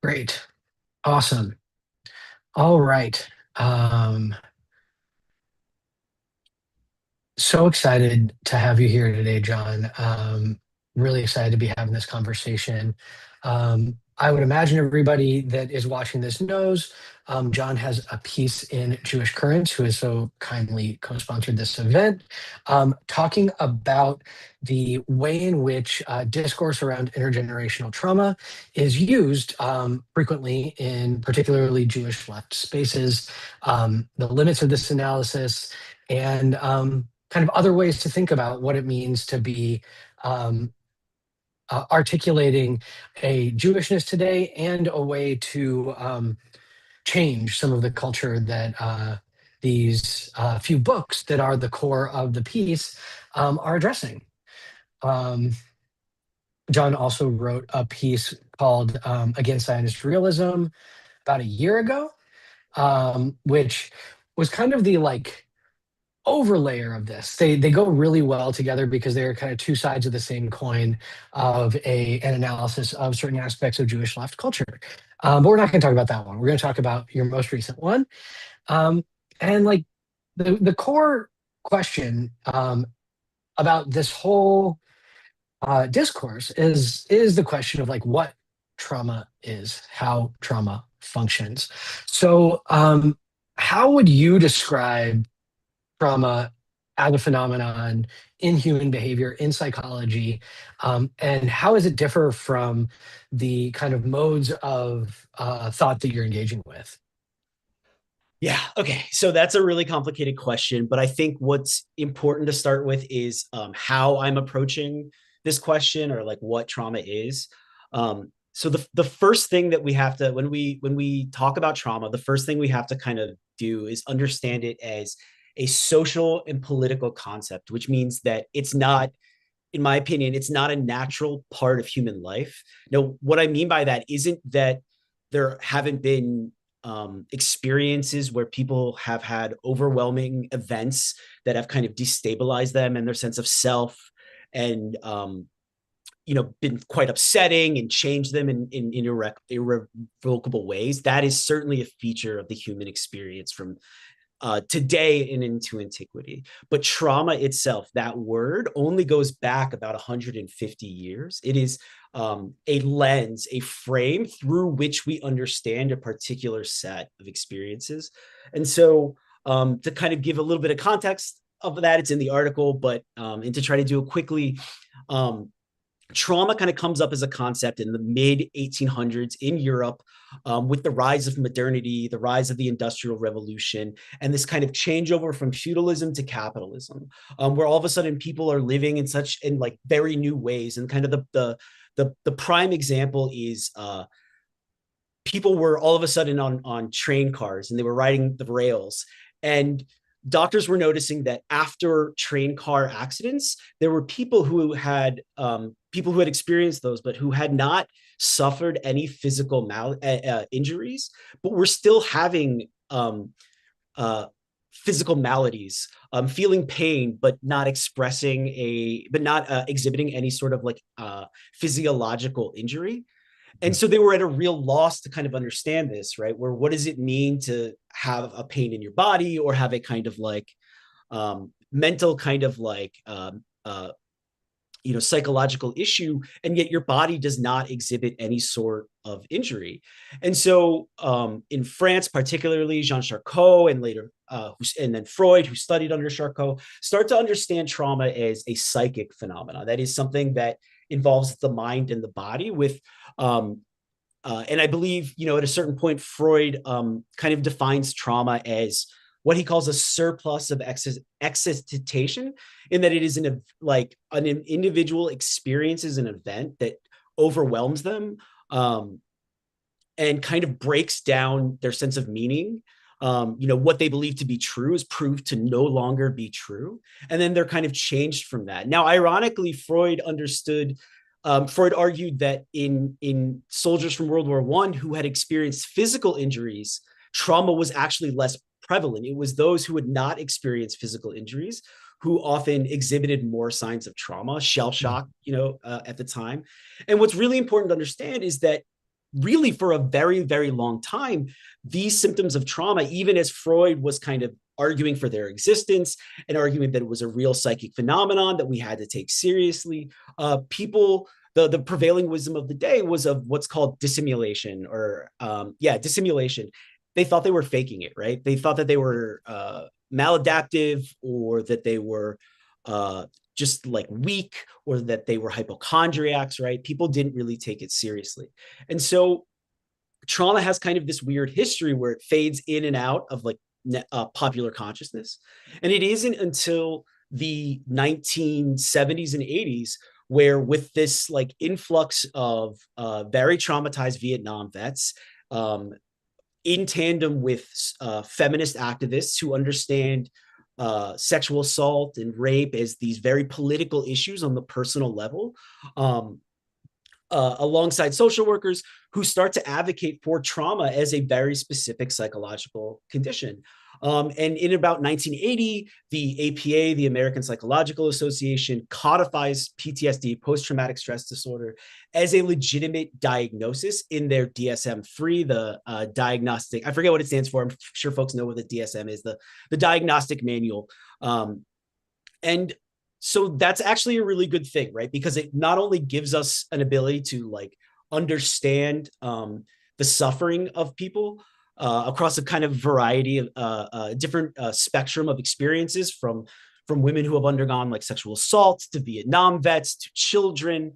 Great. Awesome. All right. Um, so excited to have you here today, John. Really excited to be having this conversation. I would imagine everybody that is watching this knows John has a piece in Jewish Currents, who has so kindly co-sponsored this event, talking about the way in which discourse around intergenerational trauma is used frequently in particularly Jewish left spaces, the limits of this analysis, and kind of other ways to think about what it means to be um, articulating a Jewishness today and a way to change some of the culture that these few books that are the core of the piece are addressing. Um, John also wrote a piece called Against Zionist Realism about a year ago, which was kind of the like overlayer of this. They go really well together because they're kind of two sides of the same coin of an analysis of certain aspects of Jewish left culture. But we're not going to talk about that one. We're going to talk about your most recent one. Um, and like the core question about this whole discourse is the question of like what trauma is, how trauma functions. So how would you describe trauma as a phenomenon in human behavior, in psychology, and how does it differ from the kind of modes of thought that you're engaging with? Yeah. Okay. So that's a really complicated question, but I think what's important to start with is how I'm approaching this question, or like what trauma is. So the first thing that we have to, when we talk about trauma, the first thing we have to kind of do is understand it as a social and political concept, which means that it's not, in my opinion, it's not a natural part of human life. Now, what I mean by that isn't that there haven't been experiences where people have had overwhelming events that have kind of destabilized them and their sense of self, and been quite upsetting and changed them in irrevocable ways. That is certainly a feature of the human experience from today and into antiquity. But trauma itself, that word only goes back about 150 years. It is a lens, a frame through which we understand a particular set of experiences. And so, to kind of give a little bit of context of that, it's in the article, but and to try to do it quickly, um, trauma kind of comes up as a concept in the mid 1800s in Europe, with the rise of modernity, the rise of the Industrial Revolution, and this kind of changeover from feudalism to capitalism, where all of a sudden people are living in like very new ways. And kind of the prime example is people were all of a sudden on train cars and they were riding the rails, and doctors were noticing that after train car accidents there were people who had experienced those but who had not suffered any physical injuries, but were still having uh, physical maladies, feeling pain but not exhibiting any sort of like physiological injury. And so they were at a real loss to kind of understand this, right? Where what does it mean to have a pain in your body, or have a kind of like mental kind of like psychological issue, and yet your body does not exhibit any sort of injury. And so in France, particularly Jean Charcot, and later and then Freud, who studied under Charcot, start to understand trauma as a psychic phenomena. That is something that involves the mind and the body with and I believe, at a certain point, Freud kind of defines trauma as what he calls a surplus of excitation, in that it is an individual experiences an event that overwhelms them, and kind of breaks down their sense of meaning. What they believe to be true is proved to no longer be true, and then they're kind of changed from that. Now, ironically, Freud argued that in soldiers from World War I who had experienced physical injuries, trauma was actually less prevalent. It was those who had not experienced physical injuries who often exhibited more signs of trauma, shell shock, at the time. And what's really important to understand is that really for a very, very long time, these symptoms of trauma, even as Freud was kind of arguing for their existence and arguing that it was a real psychic phenomenon that we had to take seriously, people, the prevailing wisdom of the day was of what's called dissimulation, or dissimulation. They thought they were faking it, right? They thought that they were maladaptive, or that they were just like weak, or that they were hypochondriacs, right? People didn't really take it seriously. And so trauma has kind of this weird history where it fades in and out of like popular consciousness. And it isn't until the 1970s and 80s where, with this like influx of very traumatized Vietnam vets, in tandem with feminist activists who understand sexual assault and rape as these very political issues on the personal level, alongside social workers who start to advocate for trauma as a very specific psychological condition. And in about 1980, the APA, the American Psychological Association, codifies PTSD, post-traumatic stress disorder, as a legitimate diagnosis in their DSM-3, the diagnostic, I forget what it stands for. I'm sure folks know what the DSM is, the diagnostic manual. And so that's actually a really good thing, right? Because it not only gives us an ability to like understand the suffering of people across a kind of variety of different spectrum of experiences, from women who have undergone like sexual assault to Vietnam vets to children.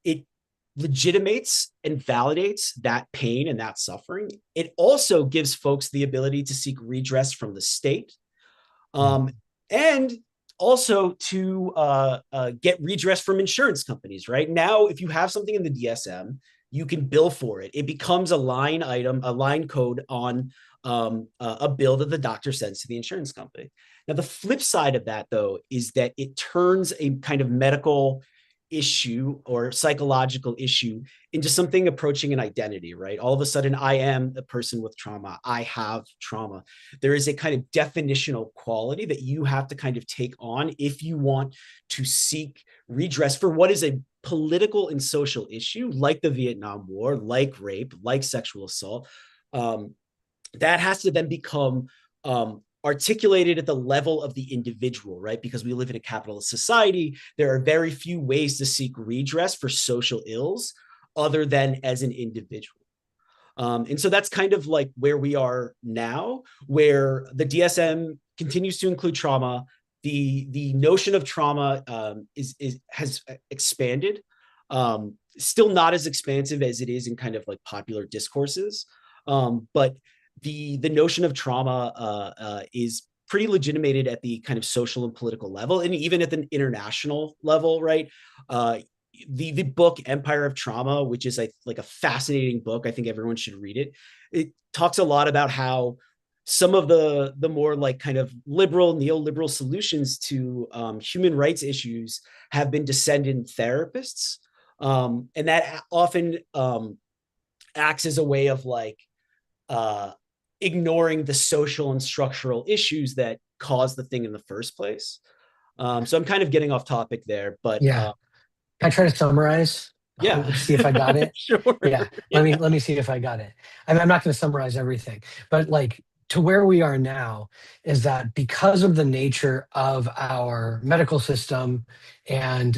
It legitimates and validates that pain and that suffering. It also gives folks the ability to seek redress from the state. And also to get redress from insurance companies, right? Now, if you have something in the DSM, you can bill for it. It becomes a line item, a line code on a bill that the doctor sends to the insurance company. Now, the flip side of that, though, is that it turns a kind of medical issue or psychological issue into something approaching an identity, right? All of a sudden, I am a person with trauma. I have trauma. There is a kind of definitional quality that you have to kind of take on if you want to seek redress for what is a political and social issue, like the Vietnam War, like rape, like sexual assault. That has to then become articulated at the level of the individual, right? Because we live in a capitalist society, there are very few ways to seek redress for social ills other than as an individual. And so that's kind of like where we are now, where the DSM continues to include trauma. The notion of trauma has expanded, still not as expansive as it is in kind of like popular discourses, but the notion of trauma is pretty legitimated at the kind of social and political level, and even at the international level, right? The book Empire of Trauma, which is like a fascinating book, I think everyone should read it. It talks a lot about how some of the more like kind of liberal, neoliberal solutions to human rights issues have been descendant therapists, and that often acts as a way of like ignoring the social and structural issues that caused the thing in the first place. So I'm kind of getting off topic there, but Yeah. Can I try to summarize? yeah, See if I got it. sure. Yeah. Yeah. Let me see if I got it. I'm not going to summarize everything, but like to where we are now is that because of the nature of our medical system and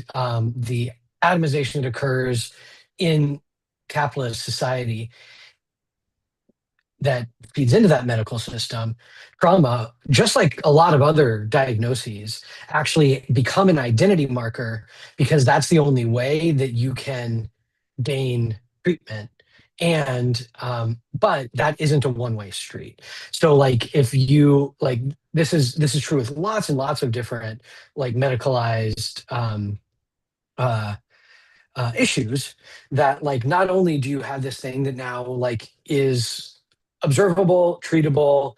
the atomization that occurs in capitalist society, that feeds into that medical system, trauma, just like a lot of other diagnoses, actually become an identity marker because that's the only way that you can gain treatment. And but that isn't a one-way street. So like if you like this is true with lots and lots of different like medicalized issues, that like not only do you have this thing that now like is observable, treatable,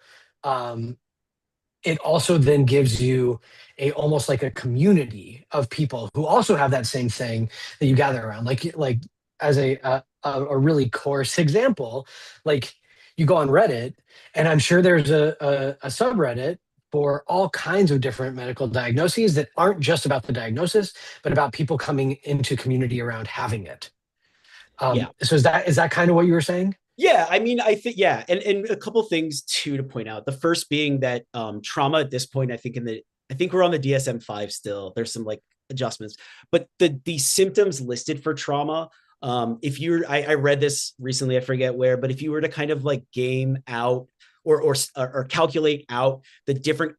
it also then gives you a almost like a community of people who also have that same thing that you gather around. Like as a really coarse example, like you go on Reddit, and I'm sure there's a subreddit for all kinds of different medical diagnoses that aren't just about the diagnosis, but about people coming into community around having it. Yeah. So is that kind of what you were saying? Yeah, I mean, I think yeah, and a couple things too to point out. The first being that trauma at this point, I think we're on the DSM-5 still. There's some like adjustments, but the symptoms listed for trauma. If you're, I read this recently, I forget where, but if you were to kind of like game out or calculate out the different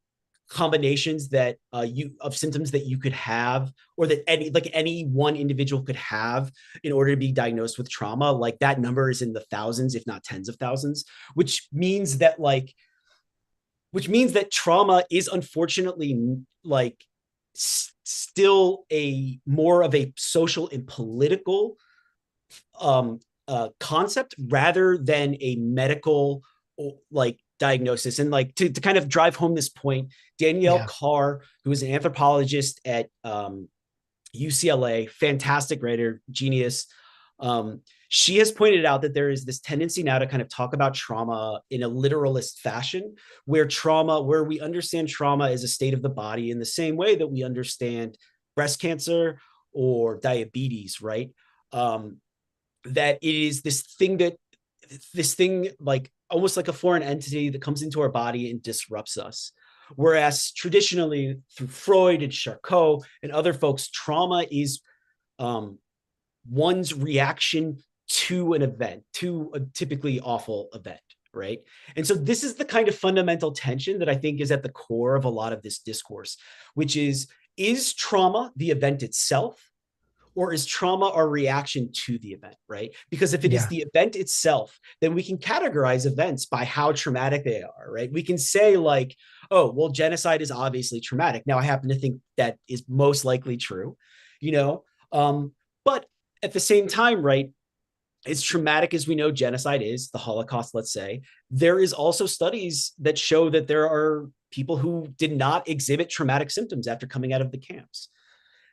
combinations that you of symptoms that you could have, or that any one individual could have in order to be diagnosed with trauma, like that number is in the thousands if not tens of thousands, which means that trauma is unfortunately like still a more of a social and political concept rather than a medical like diagnosis. And like to kind of drive home this point, Danielle Yeah. Carr, who is an anthropologist at UCLA, fantastic writer, genius. She has pointed out that there is this tendency now to kind of talk about trauma in a literalist fashion, where we understand trauma as a state of the body in the same way that we understand breast cancer or diabetes, right? That it is this thing like almost like a foreign entity that comes into our body and disrupts us. Whereas traditionally through Freud and Charcot and other folks, trauma is one's reaction to an event, to a typically awful event, right? And so this is the kind of fundamental tension that I think is at the core of a lot of this discourse, which is trauma the event itself, or is trauma our reaction to the event, right? Because if it is Yeah. the event itself, then we can categorize events by how traumatic they are, right? We can say like, oh, well, genocide is obviously traumatic. Now, I happen to think that is most likely true, you know, but at the same time, right, as traumatic as we know genocide is, the Holocaust, let's say, there is also studies that show that there are people who did not exhibit traumatic symptoms after coming out of the camps.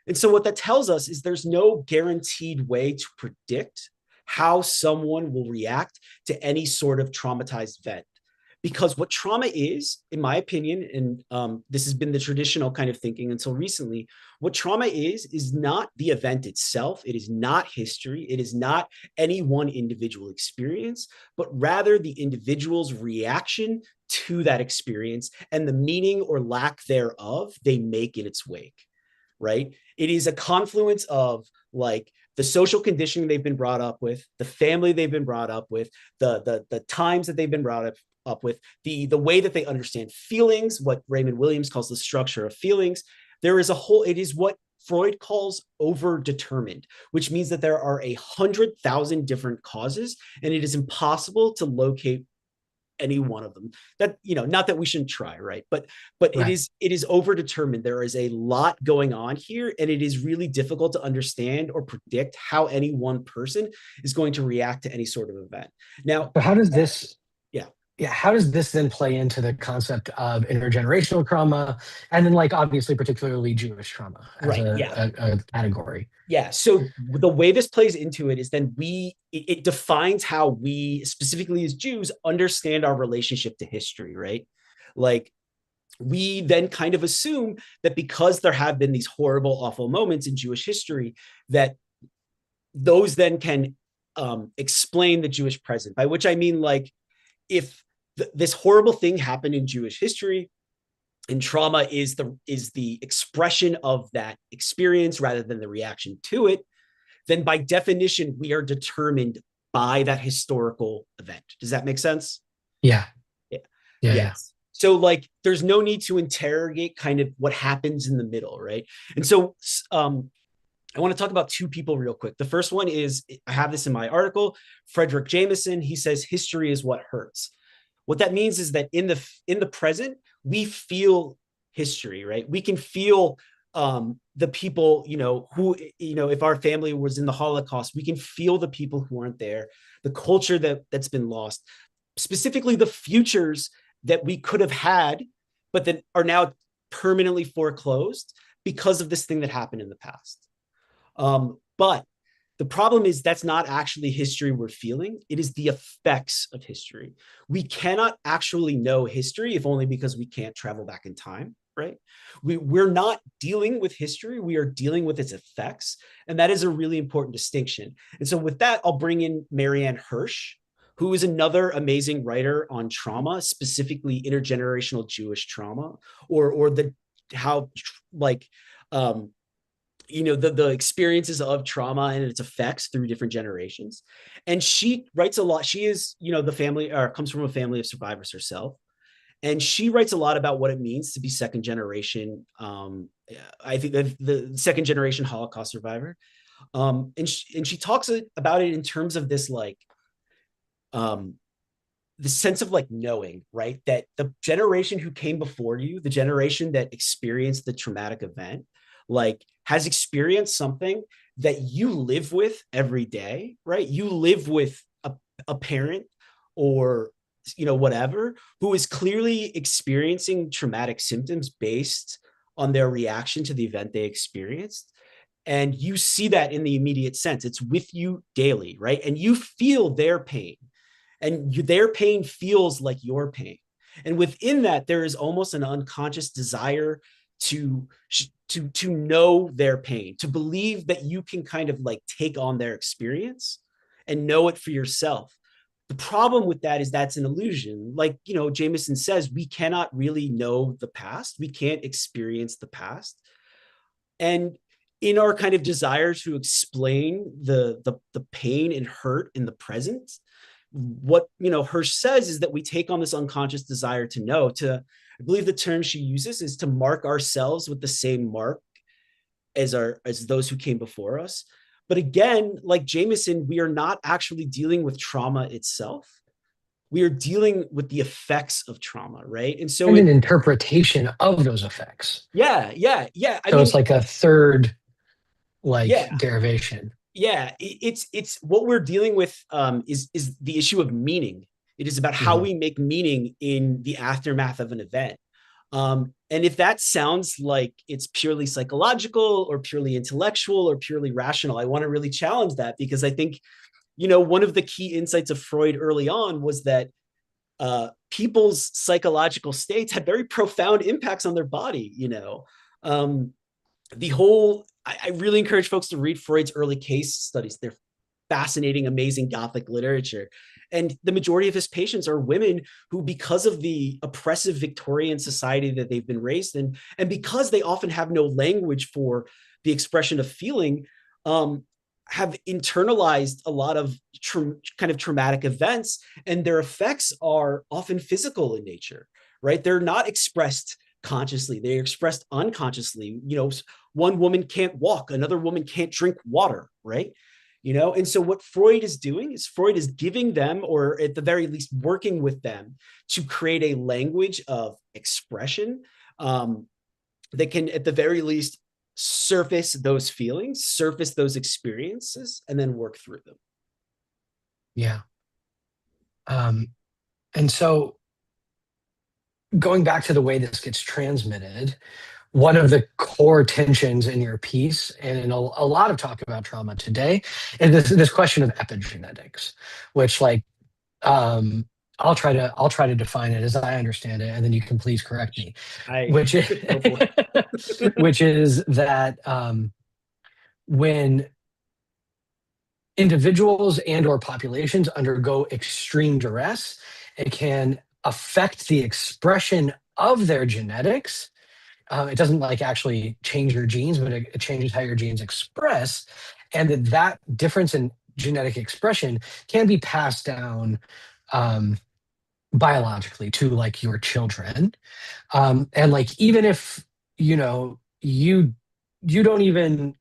And so what that tells us is there's no guaranteed way to predict how someone will react to any sort of traumatized event. Because what trauma is, in my opinion, and this has been the traditional kind of thinking until recently, what trauma is not the event itself. It is not history. It is not any one individual experience, but rather the individual's reaction to that experience and the meaning or lack thereof they make in its wake, right? It is a confluence of like the social conditioning they've been brought up with, the family they've been brought up with, the times that they've been brought up with, the way that they understand feelings, what Raymond Williams calls the structure of feelings. There is a whole, it is what Freud calls overdetermined, which means that there are 100,000 different causes, and it is impossible to locate any one of them. That, you know, not that we shouldn't try, right? But Right. it is overdetermined. There is a lot going on here, and it is really difficult to understand or predict how any one person is going to react to any sort of event. Now, But how does this yeah, yeah, how does this then play into the concept of intergenerational trauma, and then like obviously particularly Jewish trauma as right, yeah. a category? Yeah. So the way this plays into it is then it defines how we specifically as Jews understand our relationship to history, right? Like we then kind of assume that because there have been these horrible, awful moments in Jewish history, that those then can explain the Jewish present, by which I mean like if this horrible thing happened in Jewish history, and trauma is the expression of that experience rather than the reaction to it, then by definition we are determined by that historical event. Does that make sense? Yeah. Yeah. Yeah. Yeah. Yes. So like there's no need to interrogate kind of what happens in the middle, right? And so I want to talk about two people real quick. The first one is, I have this in my article, Frederick Jameson. He says history is what hurts. What that means is that in the present, we feel history, right? We can feel the people, you know, who, you know, if our family was in the Holocaust, we can feel the people who aren't there, the culture that's been lost, specifically the futures that we could have had, but that are now permanently foreclosed because of this thing that happened in the past. But the problem is that's not actually history we're feeling. It is the effects of history. We cannot actually know history if only because we can't travel back in time. right? We're not dealing with history, we are dealing with its effects. And that is a really important distinction. And so with that, I'll bring in Marianne Hirsch, who is another amazing writer on trauma, specifically intergenerational Jewish trauma, or the how like the experiences of trauma and its effects through different generations. And she writes a lot. She is, the family, or comes from a family of survivors herself, and she writes a lot about what it means to be second generation. I think the second generation Holocaust survivor, and she talks about it in terms of this um, the sense of like knowing, right, that the generation who came before you, the generation that experienced the traumatic event, like has experienced something that you live with every day, right? You live with a parent or whatever, who is clearly experiencing traumatic symptoms based on their reaction to the event they experienced. And you see that in the immediate sense. It's with you daily, right? And you feel their pain, and their pain feels like your pain. And within that, there is almost an unconscious desire to know their pain, to believe that you can kind of like take on their experience and know it for yourself. The problem with that is that's an illusion. Like, Jameson says, we cannot really know the past. We can't experience the past. And in our kind of desire to explain the pain and hurt in the present, what Hirsch says is that we take on this unconscious desire to know. I believe the term she uses is to mark ourselves with the same mark as those who came before us. But again, like Jameson, we are not actually dealing with trauma itself. We are dealing with the effects of trauma, right? And so And an interpretation of those effects. yeah. So it's like a third Yeah, derivation. yeah. It's what we're dealing with is the issue of meaning. It is about how we make meaning in the aftermath of an event. And if that sounds like it's purely psychological or purely intellectual or purely rational, I want to really challenge that, because I think, one of the key insights of Freud early on was that people's psychological states had very profound impacts on their body. I really encourage folks to read Freud's early case studies. They're fascinating, amazing Gothic literature. And the majority of his patients are women who, because of the oppressive Victorian society that they've been raised in, and because they often have no language for the expression of feeling, have internalized a lot of kind of traumatic events, and their effects are often physical in nature, right? They're not expressed consciously, they're expressed unconsciously. One woman can't walk, another woman can't drink water, right? And so what Freud is doing is Freud is giving them, or at the very least working with them, to create a language of expression that can at the very least surface those feelings, surface those experiences, and then work through them. Yeah. And so going back to the way this gets transmitted, one of the core tensions in your piece and in a lot of talk about trauma today is this question of epigenetics, which I'll try to define it as I understand it, and then you can please correct me. Which is which is that when individuals and or populations undergo extreme duress, it can affect the expression of their genetics. It doesn't actually change your genes, but it changes how your genes express, and that difference in genetic expression can be passed down biologically to your children, and even if you don't even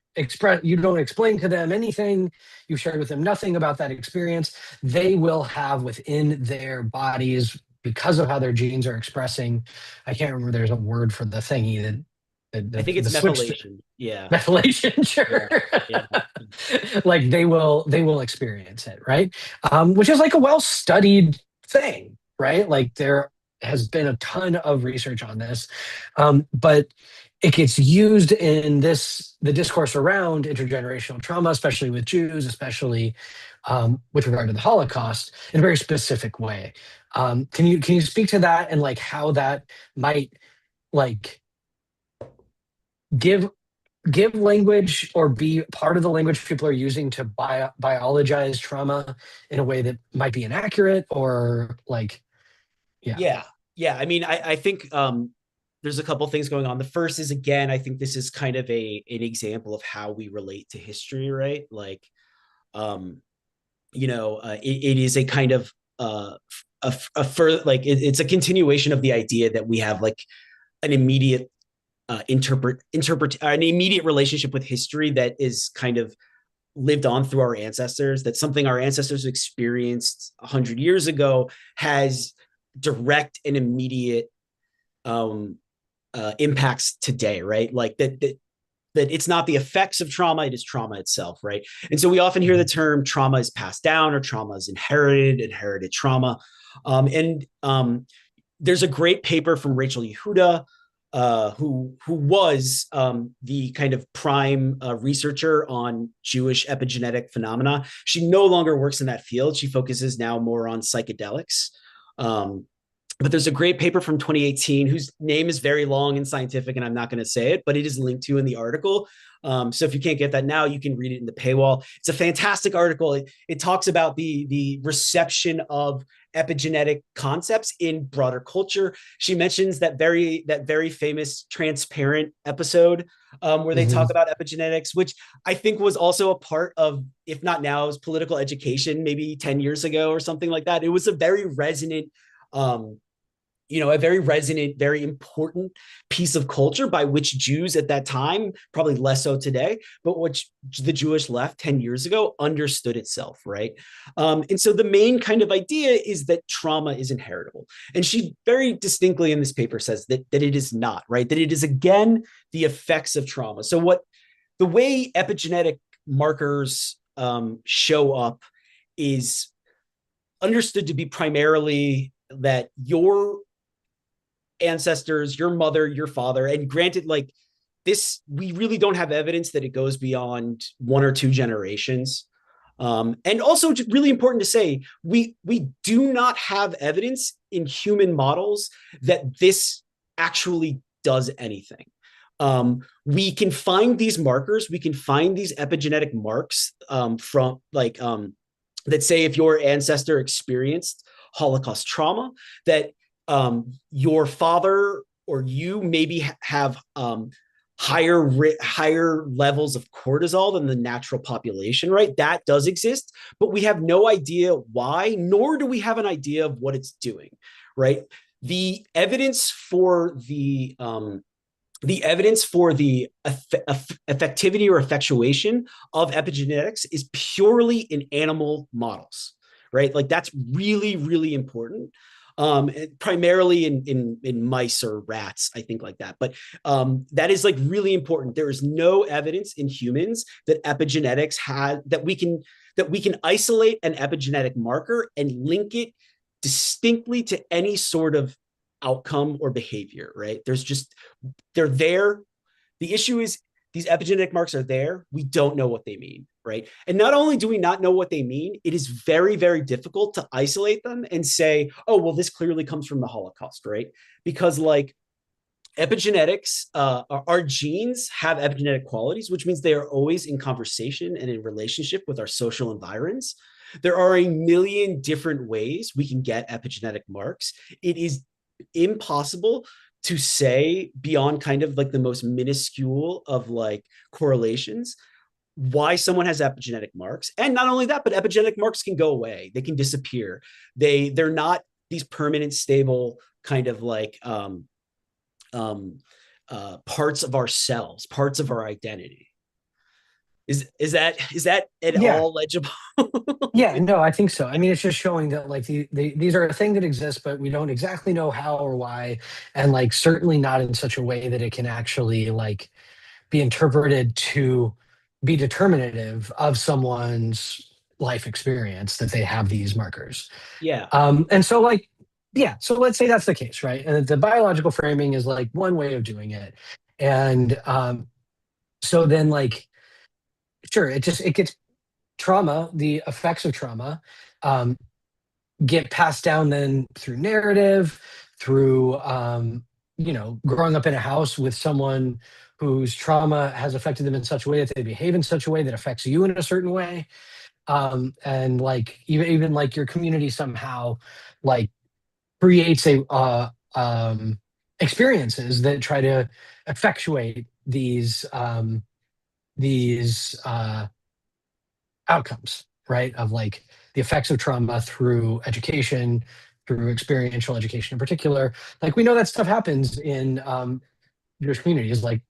you don't explain to them anything, you shared with them nothing about that experience, they will have within their bodies, because of how their genes are expressing. I can't remember, there's a word for the thingy I think it's methylation. Methylation, sure. Yeah. They will experience it, right? Which is a well-studied thing, right? There has been a ton of research on this, but it gets used in the discourse around intergenerational trauma, especially with Jews, especially with regard to the Holocaust, in a very specific way. Can you speak to that, and how that might give give language or be part of the language people are using to biologize trauma in a way that might be inaccurate or like, yeah. Yeah. Yeah. I mean, I think there's a couple things going on. The first is, again, I think this is kind of an example of how we relate to history, right? Like, um, it is a kind of a further, like it's a continuation of the idea that we have like an immediate interpret an immediate relationship with history that is kind of lived on through our ancestors. That something our ancestors experienced 100 years ago has direct and immediate um, impacts today, right? Like that it's not the effects of trauma, it is trauma itself, right? And so we often hear the term trauma is passed down or trauma is inherited trauma. And there's a great paper from Rachel Yehuda, who was the kind of prime researcher on Jewish epigenetic phenomena. She no longer works in that field. She focuses now more on psychedelics. Um, but there's a great paper from 2018 whose name is very long and scientific, and I'm not going to say it, but it is linked to in the article. So if you can't get that now, you can read it in the paywall. It's a fantastic article. It talks about the reception of epigenetic concepts in broader culture. She mentions that very famous Transparent episode where they Hmm. talk about epigenetics, which I think was also a part of, if not now, is political education maybe 10 years ago or something like that. It was a very resonant um, a very resonant, very important piece of culture by which Jews at that time, probably less so today, but which the Jewish left 10 years ago understood itself, right? And so the main kind of idea is that trauma is inheritable. And she very distinctly in this paper says that it is not, right? That it is, again, the effects of trauma. So the way epigenetic markers show up is understood to be primarily that your ancestors, your mother, your father, and granted, like this, we really don't have evidence that it goes beyond one or two generations. And also, really important to say, we do not have evidence in human models that this actually does anything. We can find these markers, we can find these epigenetic marks from like that say if your ancestor experienced Holocaust trauma, that your father or you maybe have higher levels of cortisol than the natural population, right? That does exist, but we have no idea why, nor do we have an idea of what it's doing, right? The evidence for the effectivity or effectuation of epigenetics is purely in animal models, right? Like that's really, really important. Primarily in mice or rats, I think, like that. But that is like really important. There is no evidence in humans that epigenetics had that we can isolate an epigenetic marker and link it distinctly to any sort of outcome or behavior, right? They're there. The issue is these epigenetic marks are there. We don't know what they mean, right? And not only do we not know what they mean, it is very, very difficult to isolate them and say, oh, well, this clearly comes from the Holocaust, right? Because like epigenetics, our genes have epigenetic qualities, which means they are always in conversation and in relationship with our social environs. There are a million different ways we can get epigenetic marks. It is impossible to say beyond kind of like the most minuscule of like correlations why someone has epigenetic marks. And not only that, but epigenetic marks can go away, they can disappear. They're not these permanent stable kind of like um parts of ourselves, parts of our identity. Is that at Yeah. all legible? Yeah, no, I think so. I mean, it's just showing that like these are a thing that exists, but we don't exactly know how or why, and like certainly not in such a way that it can actually like be interpreted to be determinative of someone's life experience that they have these markers. Yeah. And so like, yeah, so let's say that's the case, right? And the biological framing is like one way of doing it. And so then like, sure, it gets trauma, the effects of trauma, um, get passed down then through narrative, through growing up in a house with someone whose trauma has affected them in such a way that they behave in such a way that affects you in a certain way. And like even like your community somehow like creates a experiences that try to effectuate these outcomes, right? Of like the effects of trauma through education, through experiential education in particular. Like we know that stuff happens in Jewish communities. Like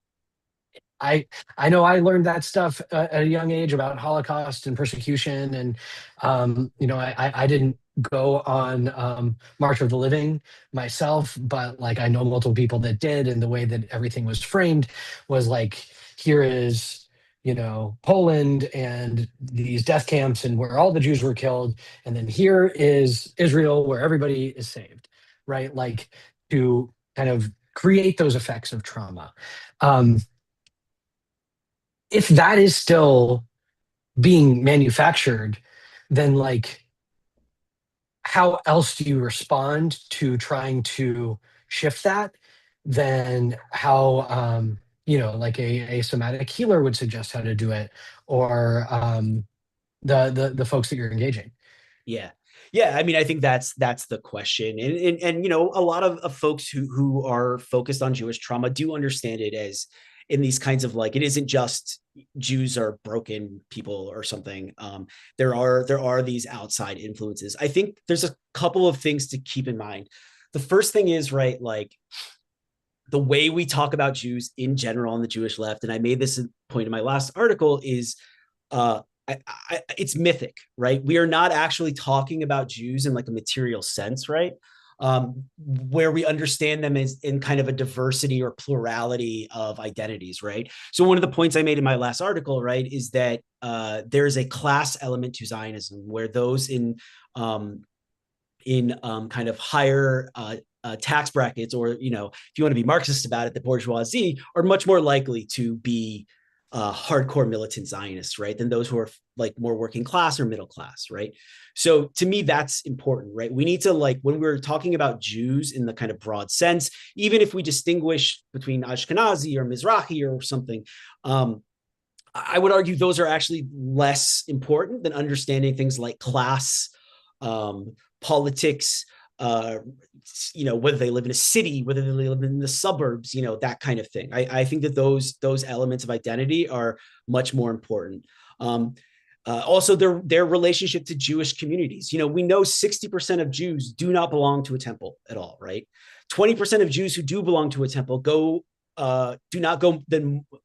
I I know I learned that stuff at a young age about Holocaust and persecution, and I didn't go on March of the Living myself, but like I know multiple people that did, and the way that everything was framed was like, here is Poland and these death camps and where all the Jews were killed, and then here is Israel where everybody is saved, right? Like to kind of create those effects of trauma. Um, if that is still being manufactured, then like how else do you respond to trying to shift that than how like a somatic healer would suggest how to do it, or the folks that you're engaging. Yeah. Yeah, I mean, I think that's the question, and a lot of folks who are focused on Jewish trauma do understand it as in these kinds of like it isn't just Jews are broken people or something. There are these outside influences. I think there's a couple of things to keep in mind. The first thing is right, like the way we talk about Jews in general on the Jewish left, and I made this point in my last article, is it's mythic, right? We are not actually talking about Jews in like a material sense, right? Where we understand them as in kind of a diversity or plurality of identities, right? So one of the points I made in my last article, right, is that there's a class element to Zionism where those in kind of higher tax brackets, or if you want to be Marxist about it, the bourgeoisie are much more likely to be hardcore militant Zionists, right, than those who are like more working class or middle class, right? So to me, that's important, right? We need to like when we're talking about Jews in the kind of broad sense, even if we distinguish between Ashkenazi or Mizrahi or something, I would argue those are actually less important than understanding things like class, politics, whether they live in a city, whether they live in the suburbs, that kind of thing. I think that those elements of identity are much more important. Also, their relationship to Jewish communities. We know 60% of Jews do not belong to a temple at all, right? 20% of Jews who do belong to a temple do not go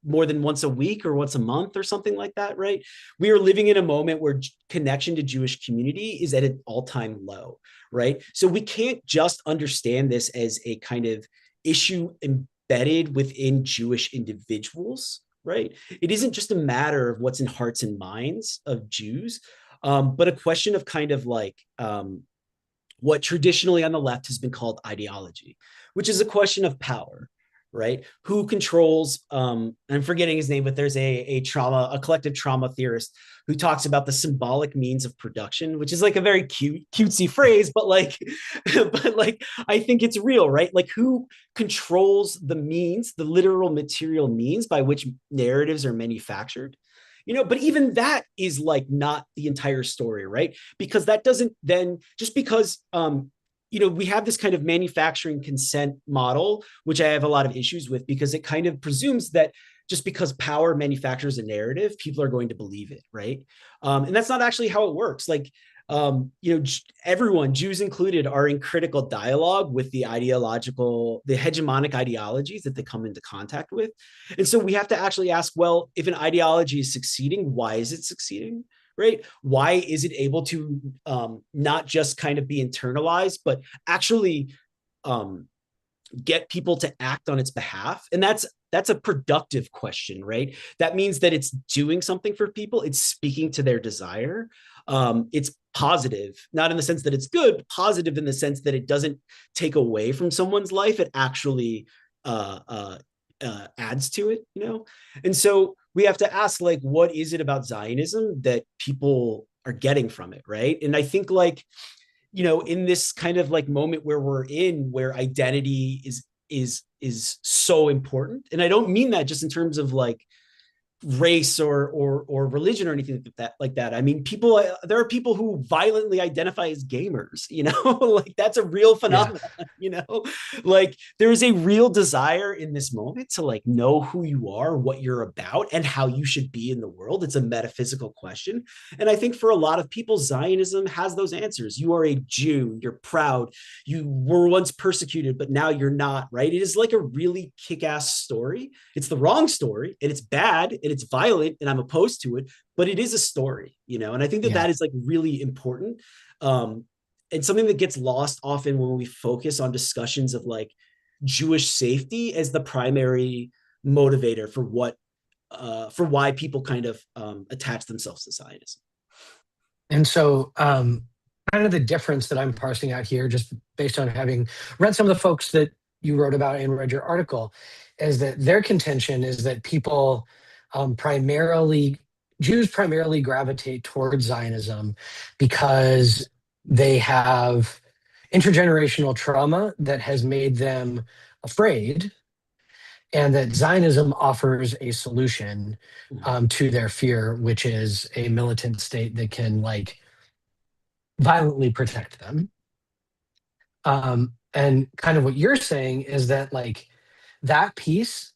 more than once a week or once a month or something like that, right? We are living in a moment where connection to Jewish community is at an all-time low, right? So we can't just understand this as a kind of issue embedded within Jewish individuals, right? It isn't just a matter of what's in hearts and minds of Jews, but a question of kind of like what traditionally on the left has been called ideology, which is a question of power, right? Who controls, I'm forgetting his name, but there's a collective trauma theorist who talks about the symbolic means of production, which is like a very cutesy phrase, but like, but like, I think it's real, right? Like who controls the means, the literal material means by which narratives are manufactured? But even that is like not the entire story, right? Because that doesn't then, just because we have this kind of manufacturing consent model, which I have a lot of issues with because it kind of presumes that just because power manufactures a narrative, people are going to believe it, right? And that's not actually how it works. Like, everyone, Jews included, are in critical dialogue with the hegemonic ideologies that they come into contact with. And so we have to actually ask, well, if an ideology is succeeding, why is it succeeding? Right? Why is it able to not just kind of be internalized, but actually get people to act on its behalf? And that's a productive question, right? That means that it's doing something for people. It's speaking to their desire. It's positive, not in the sense that it's good, but positive in the sense that it doesn't take away from someone's life. It actually adds to it, And so we have to ask, like, what is it about Zionism that people are getting from it, right? And I think, like, in this kind of like moment where we're in, where identity is is so important. And I don't mean that just in terms of like race or religion or anything like that. I mean, there are people who violently identify as gamers, like that's a real Yeah. phenomenon, like there's a real desire in this moment to like know who you are, what you're about, and how you should be in the world. It's a metaphysical question. And I think for a lot of people, Zionism has those answers. You are a Jew, you're proud, you were once persecuted, but now you're not, right? It is like a really kick-ass story. It's the wrong story and it's bad and it's violent and I'm opposed to it, but it is a story, and I think that Yeah. that is like really important. And something that gets lost often when we focus on discussions of like Jewish safety as the primary motivator for why people kind of attach themselves to Zionism. And so, kind of the difference that I'm parsing out here, just based on having read some of the folks that you wrote about and read your article, is that their contention is that Jews primarily gravitate towards Zionism because they have intergenerational trauma that has made them afraid, and that Zionism offers a solution to their fear, which is a militant state that can like violently protect them. And kind of what you're saying is that like that piece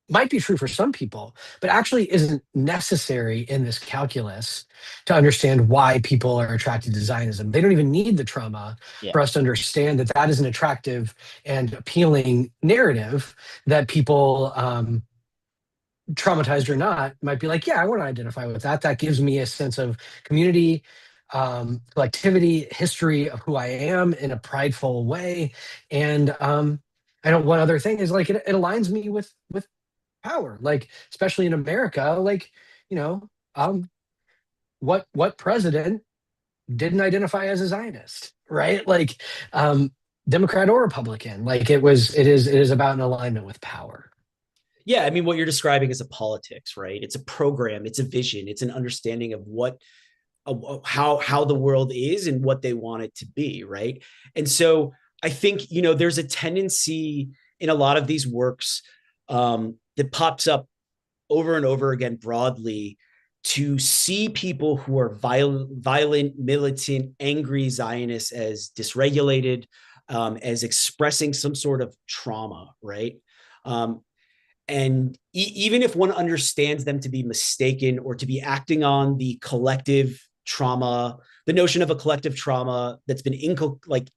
might be true for some people, but actually isn't necessary in this calculus to understand why people are attracted to Zionism. They don't even need the trauma Yeah. for us to understand that that is an attractive and appealing narrative that people, traumatized or not, might be like, yeah, I want to identify with that. That gives me a sense of community, collectivity, history of who I am in a prideful way. And I don't. One other thing is like it aligns me with power, like especially in America. Like you know, um, what president didn't identify as a Zionist, right? Like Democrat or Republican. Like it is about an alignment with power. Yeah, I mean, what you're describing is a politics, right? It's a program, it's a vision, it's an understanding of what how the world is and what they want it to be, right? And so I think there's a tendency in a lot of these works that pops up over and over again broadly to see people who are violent, militant, angry Zionists as dysregulated, as expressing some sort of trauma, right? Um, and even if one understands them to be mistaken or to be acting on the collective trauma, the notion of a collective trauma that's been inculcated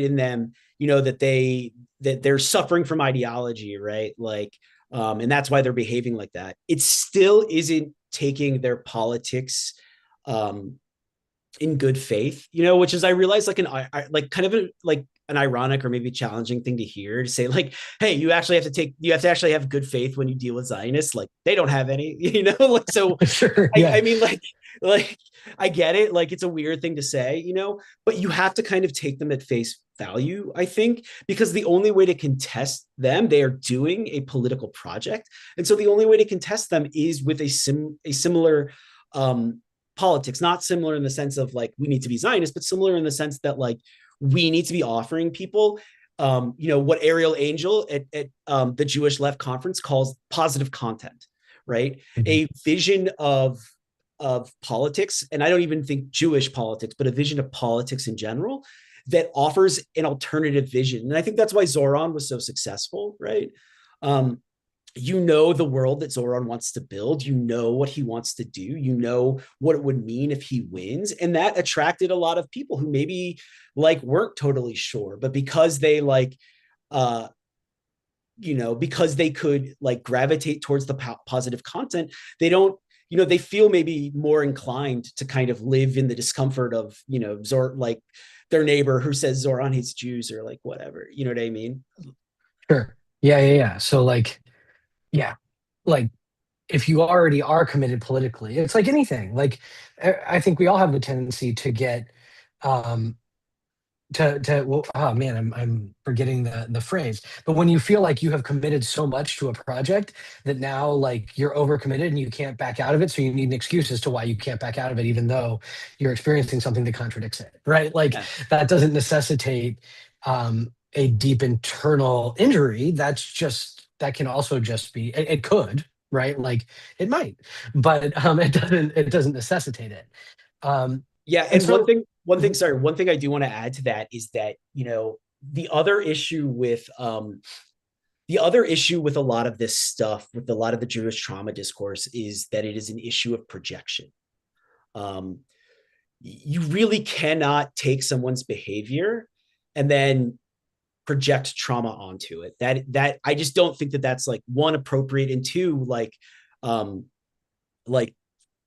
in them, that they're suffering from ideology, right? Like, and that's why they're behaving like that. It still isn't taking their politics in good faith, which is, I realize, like like kind of like an ironic or maybe challenging thing to hear, to say like, hey, you have to actually have good faith when you deal with Zionists. Like they don't have any, like, so Sure, I yeah. mean, like I get it. Like it's a weird thing to say, but you have to kind of take them at face value, I think, because the only way to contest them, they are doing a political project. And so the only way to contest them is with a similar politics, not similar in the sense of like we need to be Zionist, but similar in the sense that like we need to be offering people what Ariel Angel at the Jewish Left Conference calls positive content, right? Mhm. A vision of politics, and I don't even think Jewish politics, but a vision of politics in general that offers an alternative vision. And I think that's why Zoran was so successful, right? Um, the world that Zoran wants to build, what he wants to do, what it would mean if he wins. And that attracted a lot of people who maybe like weren't totally sure, but because they uh, because they could like gravitate towards the positive content, they don't, they feel maybe more inclined to kind of live in the discomfort of, like their neighbor who says Zoran hates Jews or like whatever, you know what I mean? Sure. Yeah, yeah, yeah. So like, yeah, like if you already are committed politically, it's like anything. Like I think we all have the tendency to get um well, oh man, I'm forgetting the phrase. But when you feel like you have committed so much to a project that now like you're overcommitted and you can't back out of it, so you need an excuse as to why you can't back out of it, even though you're experiencing something that contradicts it, right? Like Yeah. that doesn't necessitate a deep internal injury, that can also just be, it could, right? Like it might, but it doesn't necessitate it. Um, Yeah, and and one so, thing, sorry, one thing I do want to add to that is that, the other issue with a lot of this stuff, with a lot of the Jewish trauma discourse, is that it is an issue of projection. Um, you really cannot take someone's behavior and then project trauma onto it. That I just don't think that that's, like, one, appropriate, and two, um like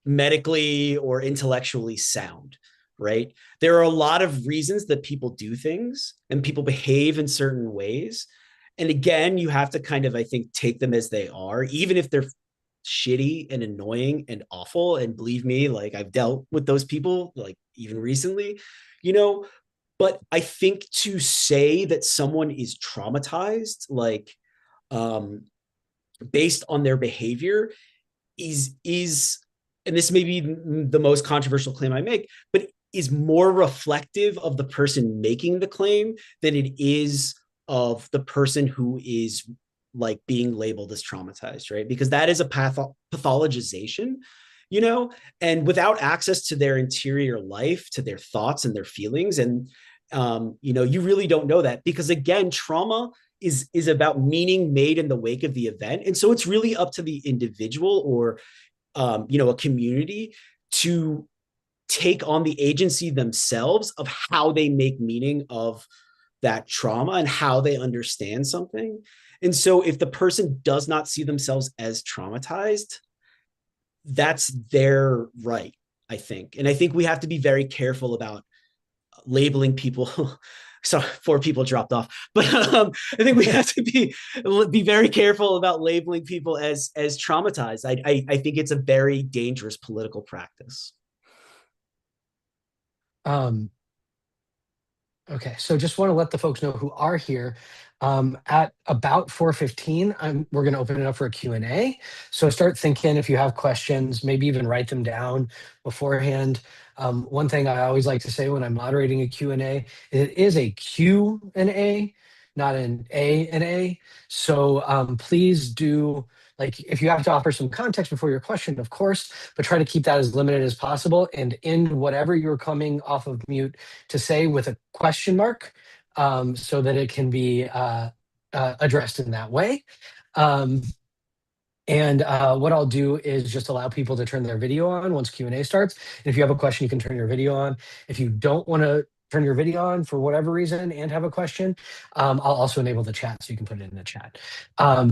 medically or intellectually sound, right? There are a lot of reasons that people do things and people behave in certain ways. And again, you have to kind of, I think, take them as they are, even if they're shitty and annoying and awful. And believe me, like, I've dealt with those people, like, even recently, you know. But I think to say that someone is traumatized, like, um, based on their behavior, is and this may be the most controversial claim I make, but is more reflective of the person making the claim than it is of the person who is, like, being labeled as traumatized, right? Because that is a pathologization, and without access to their interior life, to their thoughts and their feelings, and you really don't know that, because again, trauma is about meaning made in the wake of the event. And so it's really up to the individual, or a community, to take on the agency themselves of how they make meaning of that trauma and how they understand something. And so if the person does not see themselves as traumatized, that's their right, I think. And I think we have to be very careful about labeling people. Sorry, 4 people dropped off, but I think we have to be very careful about labeling people as traumatized. I think it's a very dangerous political practice. um, okay, so just want to let the folks know who are here. At about 4:15, we're going to open it up for a Q&A. So start thinking if you have questions, maybe even write them down beforehand. One thing I always like to say when I'm moderating a Q&A, it is a Q&A, not an A and A. So please do, like, if you have to offer some context before your question, of course, but try to keep that as limited as possible and end whatever you're coming off of mute to say with a question mark, so that it can be addressed in that way. And what I'll do is just allow people to turn their video on once Q&A starts. And if you have a question, you can turn your video on. If you don't want to turn your video on for whatever reason and have a question, I'll also enable the chat so you can put it in the chat. All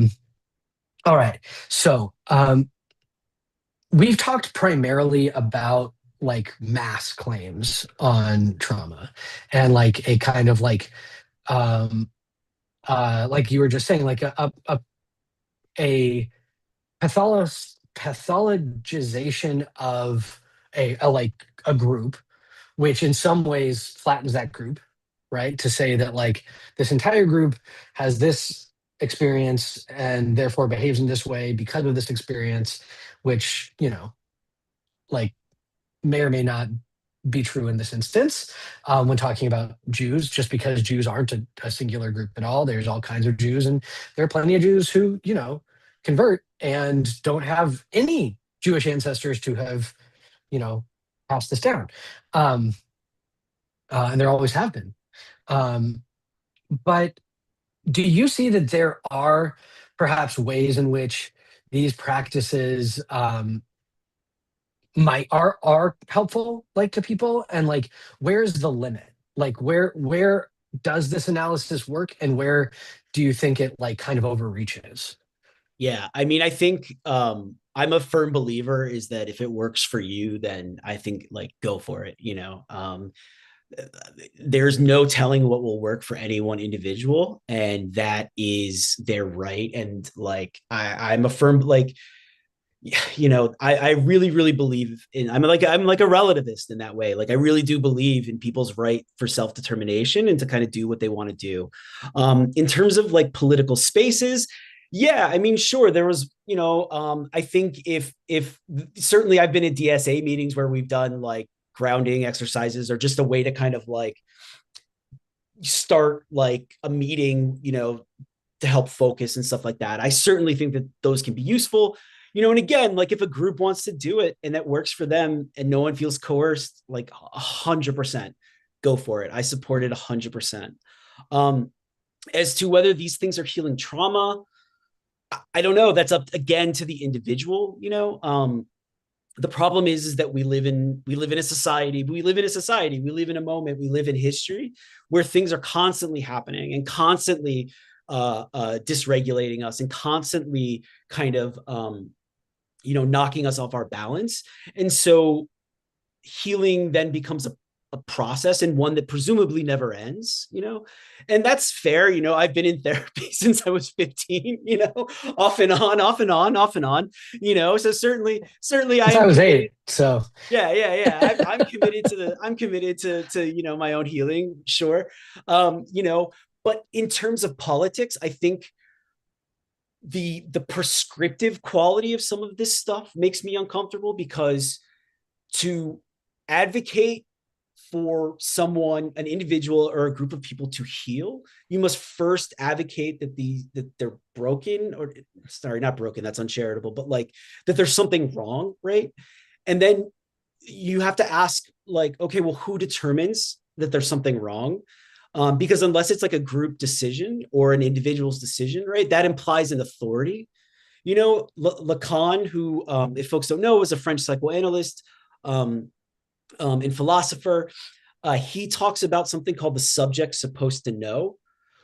right. So we've talked primarily about, like, mass claims on trauma, and like a kind of like you were just saying, like a pathologization of a group, which in some ways flattens that group, right? To say that, like, this entire group has this experience and therefore behaves in this way because of this experience, which, like, may or may not be true in this instance. When talking about Jews, just because Jews aren't a singular group at all, there's all kinds of Jews, and there are plenty of Jews who, convert and don't have any Jewish ancestors to have, you know, passed this down. Um, and there always have been. Um, but do you see that there are perhaps ways in which these practices might are helpful, like, to people, and, like, where's the limit, like, where does this analysis work, and where do you think it, like, kind of overreaches? Yeah, I mean, I think I'm a firm believer is that if it works for you, then I think, like, go for it. There's no telling what will work for any one individual, and that is their right. And, like, I'm a firm, like, I really, really believe in, I'm like a relativist in that way. Like, I really do believe in people's right for self-determination and to kind of do what they want to do. In terms of, like, political spaces, yeah, I mean, sure, there was, I think if certainly I've been in DSA meetings where we've done, like, grounding exercises, or just a way to kind of, like, start like a meeting, to help focus and stuff like that. I certainly think that those can be useful. And again, like if a group wants to do it and that works for them and no one feels coerced, like 100% go for it. I support it 100%. As to whether these things are healing trauma, I don't know. That's up again to the individual. The problem is that we live in a society, we live in a moment, we live in history where things are constantly happening and constantly dysregulating us and constantly kind of knocking us off our balance. And so healing then becomes a process, and one that presumably never ends. And that's fair. I've been in therapy since I was 15, off and on, off and on, off and on. So certainly I Since I am was committed. 8. So I'm committed to my own healing, sure. But in terms of politics, I think the prescriptive quality of some of this stuff makes me uncomfortable, because to advocate for someone, an individual or a group of people to heal, you must first advocate that they're broken, or sorry, not broken, that's uncharitable, but like that there's something wrong, right? And then you have to ask, like, okay, well, who determines that there's something wrong? Because unless it's like a group decision or an individual's decision, right, that implies an authority. Lacan, who, if folks don't know, was a French psychoanalyst and philosopher. He talks about something called the subject supposed to know,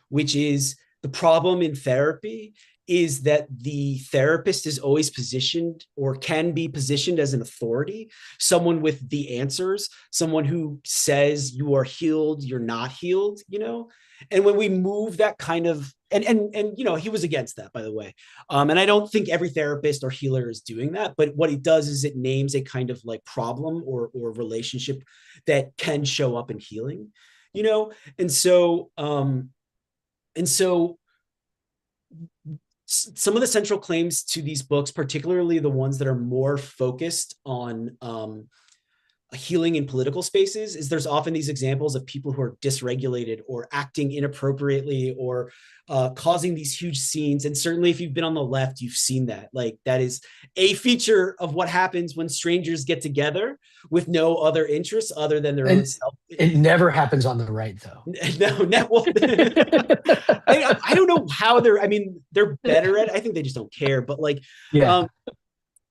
which is the problem in therapy is that the therapist is always positioned or can be positioned as an authority, someone with the answers, someone who says you are healed, you're not healed. And when we move that kind of, and he was against that, by the way. And I don't think every therapist or healer is doing that, but what it does is it names a kind of like problem or relationship that can show up in healing. And so some of the central claims to these books, particularly the ones that are more focused on healing in political spaces, is there's often these examples of people who are dysregulated or acting inappropriately or causing these huge scenes. And certainly if you've been on the left, you've seen that. Like that is a feature of what happens when strangers get together with no other interests other than their own and self. it never happens on the right, though. No, well, I don't know how I mean, they're better at it. I think they just don't care, but like, Yeah.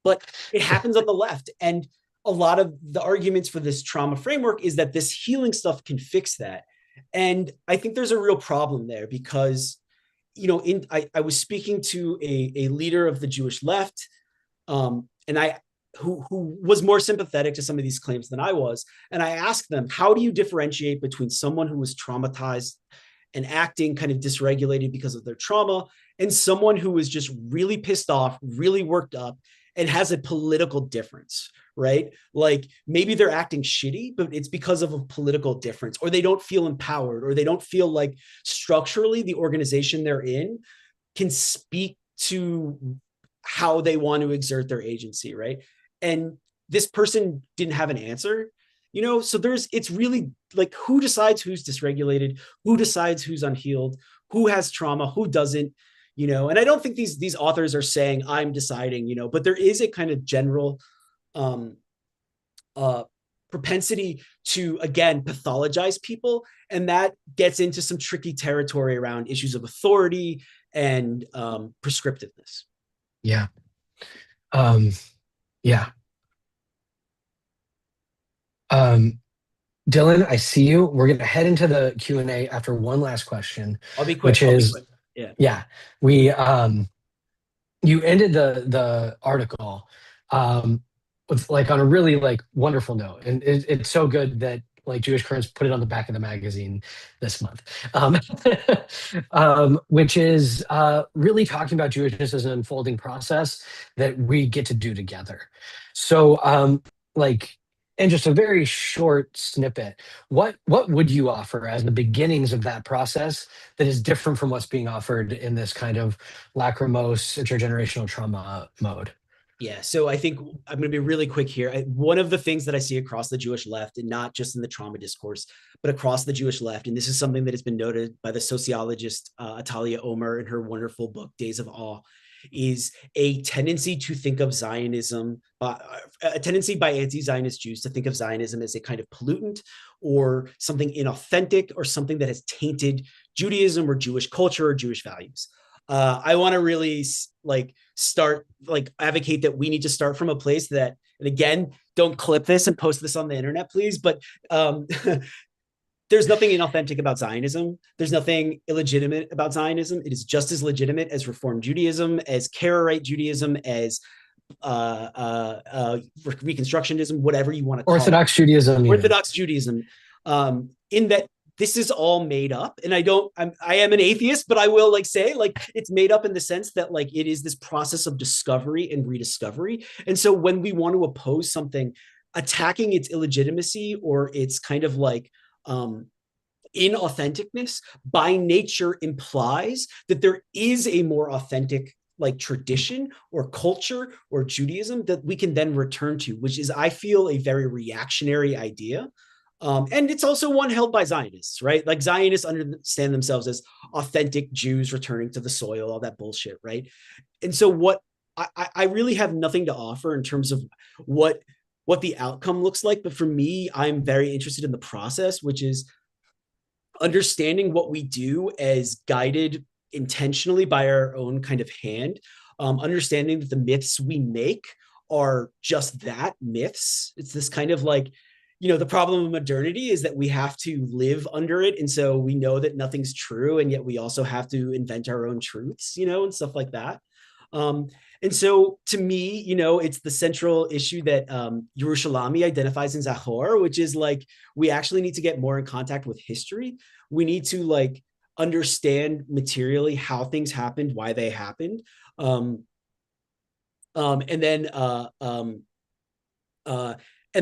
but it happens on the left. And a lot of the arguments for this trauma framework is that this healing stuff can fix that. And I think there's a real problem there because, I was speaking to a leader of the Jewish left, and who was more sympathetic to some of these claims than I was. And I asked them, how do you differentiate between someone who was traumatized and acting kind of dysregulated because of their trauma and someone who was just really pissed off, really worked up, and has a political difference, right? Like maybe they're acting shitty, but it's because of a political difference, or they don't feel empowered, or they don't feel like structurally the organization they're in can speak to how they want to exert their agency, right? And this person didn't have an answer. So it's really like, who decides who's dysregulated, who decides who's unhealed, who has trauma, who doesn't. And I don't think these authors are saying I'm deciding, but there is a kind of general propensity to, again, pathologize people, and that gets into some tricky territory around issues of authority and prescriptiveness. Yeah. Yeah. Dylan, I see you. We're going to head into the Q&A after one last question, I'll be quick. which is, quick. Yeah, we, you ended the article with like on a really like wonderful note. And it's so good that like Jewish Currents put it on the back of the magazine this month, which is really talking about Jewishness as an unfolding process that we get to do together. So like, in just a very short snippet, what would you offer as the beginnings of that process that is different from what's being offered in this kind of lachrymose intergenerational trauma mode? Yeah, so I think I'm going to be really quick here. One of the things that I see across the Jewish left, and not just in the trauma discourse, but across the Jewish left, and this is something that has been noted by the sociologist Atalia Omer in her wonderful book Days of Awe, is a tendency to think of Zionism, a tendency by anti-Zionist Jews to think of Zionism as a kind of pollutant or something inauthentic or something that has tainted Judaism or Jewish culture or Jewish values. I want to really start advocate that we need to start from a place that, and again, don't clip this and post this on the internet, please, but there's nothing inauthentic about Zionism. There's nothing illegitimate about Zionism. It is just as legitimate as Reform Judaism, as Karaite Judaism, as Reconstructionism, whatever you want to call Orthodox Judaism, even. Orthodox Judaism, in that this is all made up. And I am an atheist, but I will say it's made up in the sense that it is this process of discovery and rediscovery. And so when we want to oppose something, attacking its illegitimacy or its kind of inauthenticness by nature implies that there is a more authentic tradition or culture or Judaism that we can then return to, which is, I feel, a very reactionary idea. And it's also one held by Zionists, right? Like Zionists understand themselves as authentic Jews returning to the soil, all that bullshit, right? And so what I really have nothing to offer in terms of what the outcome looks like. But for me, I'm very interested in the process, which is understanding what we do as guided intentionally by our own kind of hand, understanding that the myths we make are just that, myths. It's this kind of the problem of modernity is that we have to live under it. And so we know that nothing's true. And yet we also have to invent our own truths, and stuff like that. And so to me, it's the central issue that Yerushalmi identifies in Zachor, which is we actually need to get more in contact with history. We need to understand materially how things happened, why they happened. And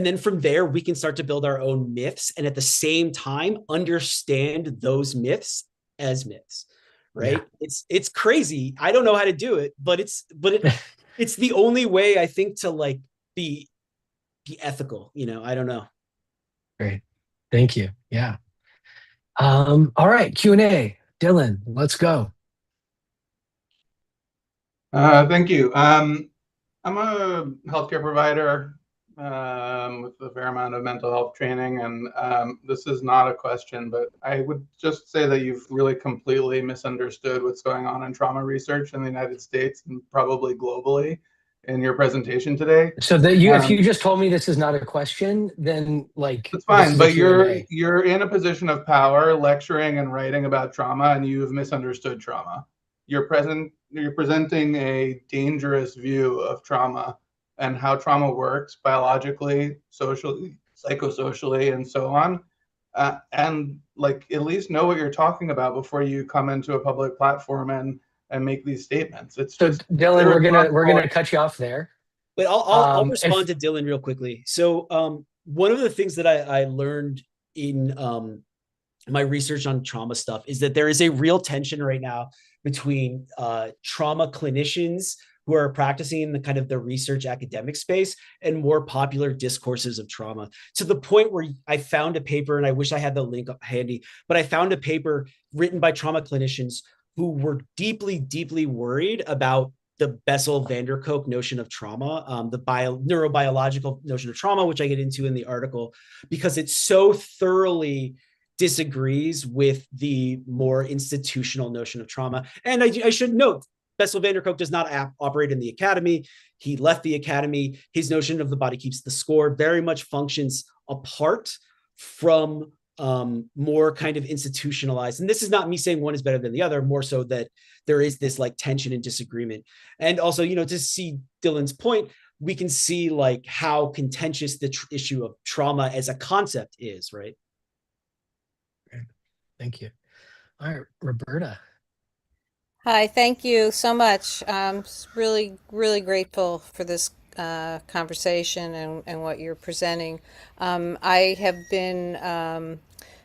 then from there, we can start to build our own myths, and at the same time, understand those myths as myths, right? Yeah. It's crazy. I don't know how to do it, but it's the only way, I think, to be ethical. I don't know. Great, thank you. Yeah. All right, Q&A. Dylan, let's go. Thank you. I'm a healthcare provider with a fair amount of mental health training. And this is not a question, but I would just say that you've really completely misunderstood what's going on in trauma research in the United States and probably globally in your presentation today. So that if you just told me this is not a question, then it's fine, but you're in a position of power lecturing and writing about trauma, and you've misunderstood trauma. You're presenting a dangerous view of trauma and how trauma works biologically, socially, psychosocially, and so on. And at least know what you're talking about before you come into a public platform and make these statements. It's so just, Dylan, we're gonna cut you off there. But I'll respond to Dylan real quickly. So one of the things that I learned in my research on trauma stuff is that there is a real tension right now between trauma clinicians who are practicing in the kind of the research academic space and more popular discourses of trauma, to the point where I found a paper, and I wish I had the link handy, but I found a paper written by trauma clinicians who were deeply, deeply worried about the Bessel-van der Kolk notion of trauma, the neurobiological notion of trauma, which I get into in the article, because it so thoroughly disagrees with the more institutional notion of trauma. And I should note, Bessel-van der Kolk does not operate in the academy. He left the academy. His notion of the body keeps the score very much functions apart from more kind of institutionalized. And this is not me saying one is better than the other, more so that there is this tension and disagreement. And also, to see Dylan's point, we can see how contentious the issue of trauma as a concept is, right? Thank you. All right, Roberta. Hi, thank you so much. I'm really, really grateful for this conversation and what you're presenting. I have been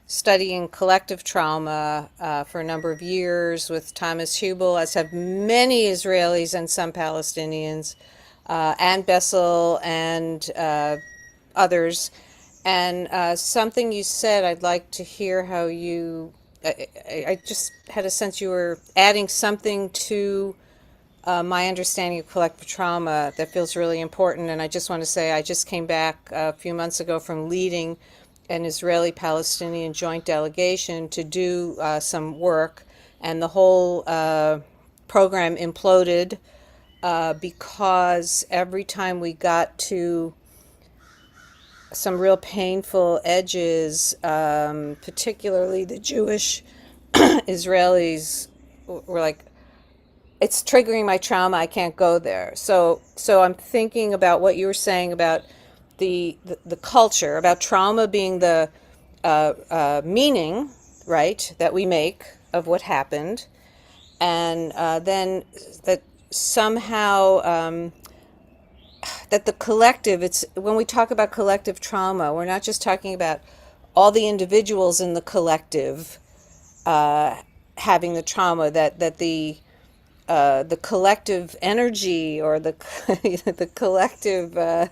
studying collective trauma for a number of years with Thomas Hubel, as have many Israelis and some Palestinians. and Bessel and others. And something you said, I'd like to hear how you. I just had a sense you were adding something to my understanding of collective trauma that feels really important. And I just want to say, I just came back a few months ago from leading an Israeli-Palestinian joint delegation to do some work, and the whole program imploded because every time we got to some real painful edges, particularly the Jewish Israelis were like, it's triggering my trauma. I can't go there. So I'm thinking about what you were saying about the culture, about trauma being the meaning, right, that we make of what happened, and then that somehow that the collective. It's when we talk about collective trauma, we're not just talking about all the individuals in the collective having the trauma. That the collective energy or the the collective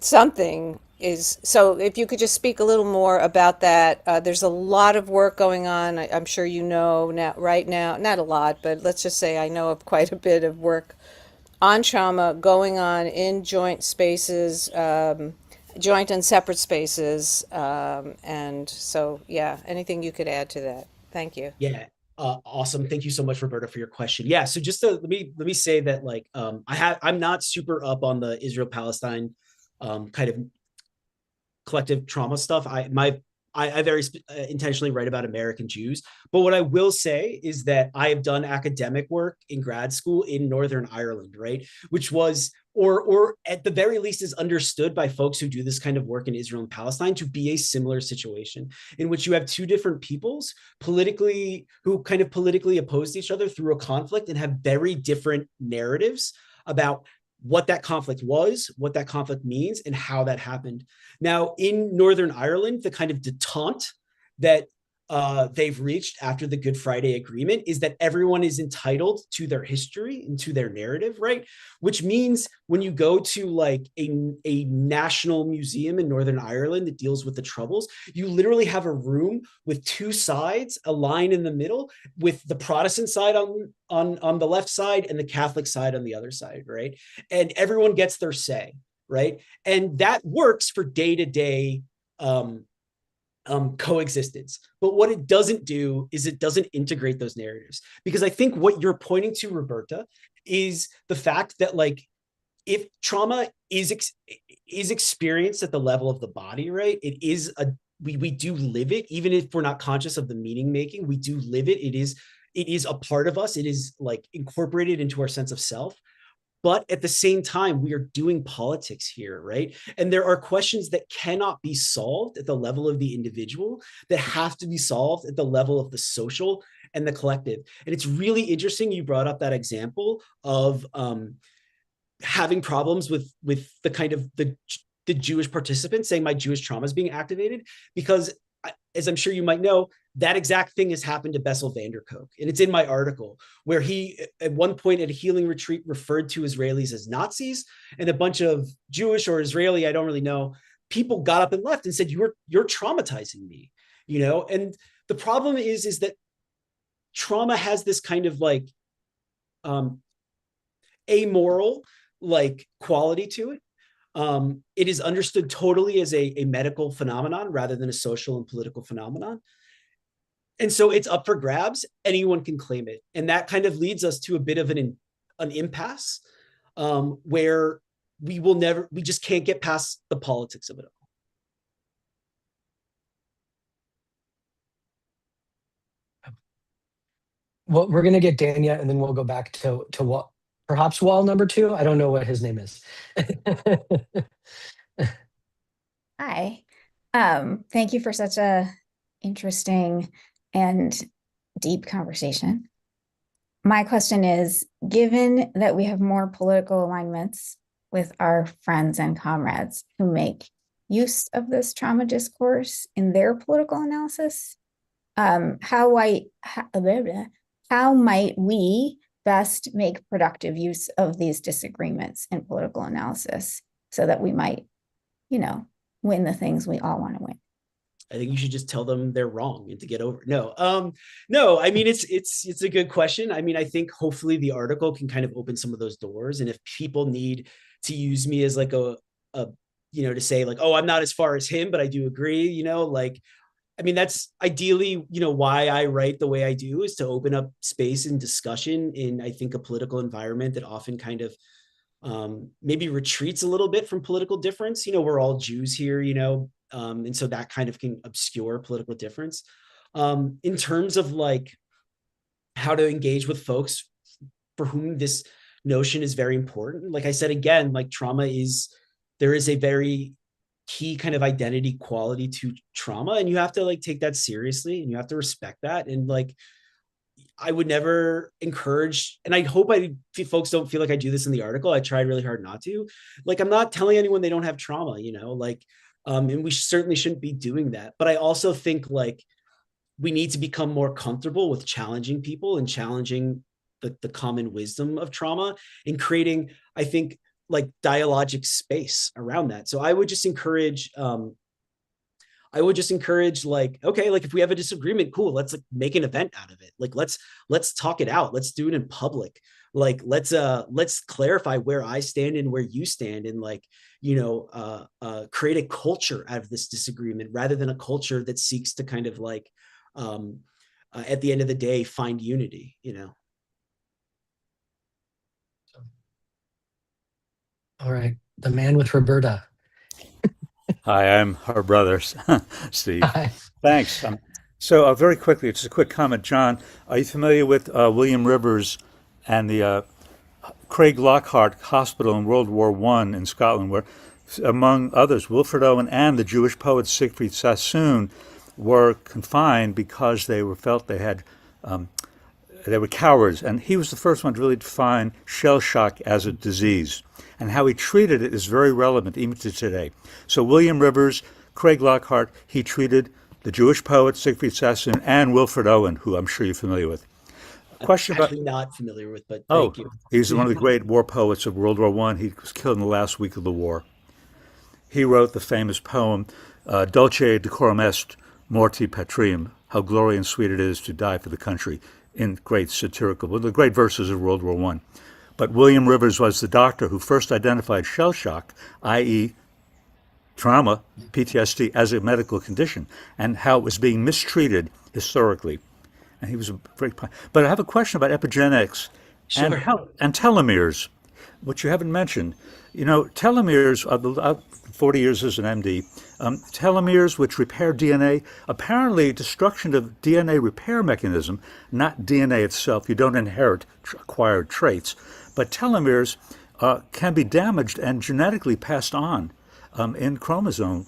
something is. So if you could just speak a little more about that. There's a lot of work going on. I'm sure you know now, right now, not a lot, but let's just say I know of quite a bit of work on trauma going on in joint spaces, joint and separate spaces. And so, yeah, anything you could add to that. Thank you. Yeah. Awesome. Thank you so much, Roberta, for your question. Yeah. So just to, let me say that like I'm not super up on the Israel Palestine kind of collective trauma stuff. I very intentionally write about American Jews. But what I will say is that I have done academic work in grad school in Northern Ireland, right? Which was, or at the very least is understood by folks who do this kind of work in Israel and Palestine to be a similar situation in which you have two different peoples politically who kind of politically opposed each other through a conflict and have very different narratives about what that conflict was, what that conflict means, and how that happened. Now, in Northern Ireland, the kind of detente that they've reached after the Good Friday Agreement is that everyone is entitled to their history and to their narrative, right? Which means when you go to like a national museum in Northern Ireland that deals with the Troubles, you literally have a room with two sides, a line in the middle, with the Protestant side on the left side and the Catholic side on the other side, right? And everyone gets their say, right? And that works for day-to-day coexistence. But what it doesn't do is it doesn't integrate those narratives. Because I think what you're pointing to, Roberta, is the fact that like if trauma is experienced at the level of the body, right? It is we do live it, even if we're not conscious of the meaning making. We do live it. It is a part of us. It is like incorporated into our sense of self. But at the same time, we are doing politics here, right? And there are questions that cannot be solved at the level of the individual that have to be solved at the level of the social and the collective. And it's really interesting you brought up that example of having problems with the kind of the Jewish participants saying my Jewish trauma is being activated, because as I'm sure you might know, that exact thing has happened to Bessel van der Kolk. And it's in my article where he, at one point at a healing retreat, referred to Israelis as Nazis, and a bunch of Jewish or Israeli, I don't really know, people got up and left and said, you're traumatizing me, you know? And the problem is that trauma has this kind of like amoral like quality to it. It is understood totally as a medical phenomenon rather than a social and political phenomenon. And so it's up for grabs. Anyone can claim it. And that kind of leads us to a bit of an impasse where we just can't get past the politics of it all. Well, we're going to get Dania, and then we'll go back to what perhaps wall number 2. I don't know what his name is. Hi. Thank you for such a interesting and deep conversation. My question is, given that we have more political alignments with our friends and comrades who make use of this trauma discourse in their political analysis, how might we best make productive use of these disagreements in political analysis so that we might, win the things we all want to win? I think you should just tell them they're wrong and to get over. No. I mean, it's a good question. I mean, I think hopefully the article can kind of open some of those doors. And if people need to use me as like to say like, oh, I'm not as far as him, but I do agree, I mean, that's ideally, why I write the way I do, is to open up space and discussion in, I think, a political environment that often kind of maybe retreats a little bit from political difference. We're all Jews here, and so that kind of can obscure political difference. In terms of like how to engage with folks for whom this notion is very important, like I said, again, like there is a very key kind of identity quality to trauma, and you have to like take that seriously and you have to respect that. And like, I would never encourage, and I hope folks don't feel like I do this in the article. I tried really hard not to. Like, I'm not telling anyone they don't have trauma, and we certainly shouldn't be doing that. But I also think like we need to become more comfortable with challenging people and challenging the common wisdom of trauma and creating, I think, like dialogic space around that. So I would just encourage like, okay, like if we have a disagreement, cool, let's like make an event out of it. Like, let's talk it out. Let's do it in public. Like, let's clarify where I stand and where you stand, and like, create a culture out of this disagreement rather than a culture that seeks to kind of like, at the end of the day, find unity, All right. The man with Roberta. Hi, I'm her brother, Steve. Hi. Thanks. So very quickly, just a quick comment. John, are you familiar with William Rivers and the Craig Lockhart Hospital in World War I in Scotland, where, among others, Wilfred Owen and the Jewish poet Siegfried Sassoon were confined because they felt they were cowards, and he was the first one to really define shell shock as a disease. And how he treated it is very relevant even to today. So William Rivers, Craig Lockhart, he treated the Jewish poet Siegfried Sassoon and Wilfred Owen, who I'm sure you're familiar with. Question about not familiar with, but thank you. He's one of the great war poets of World War I. He was killed in the last week of the war. He wrote the famous poem, Dulce decorum est morti patrium, how glorious and sweet it is to die for the country, in great satirical, one of the great verses of World War I. But William Rivers was the doctor who first identified shell shock, i.e. trauma, PTSD, as a medical condition, and how it was being mistreated historically. And he was a very... But I have a question about epigenetics and telomeres, which you haven't mentioned. Telomeres, 40 years as an MD, telomeres which repair DNA, apparently destruction of DNA repair mechanism, not DNA itself. You don't inherit acquired traits, but telomeres can be damaged and genetically passed on in chromosome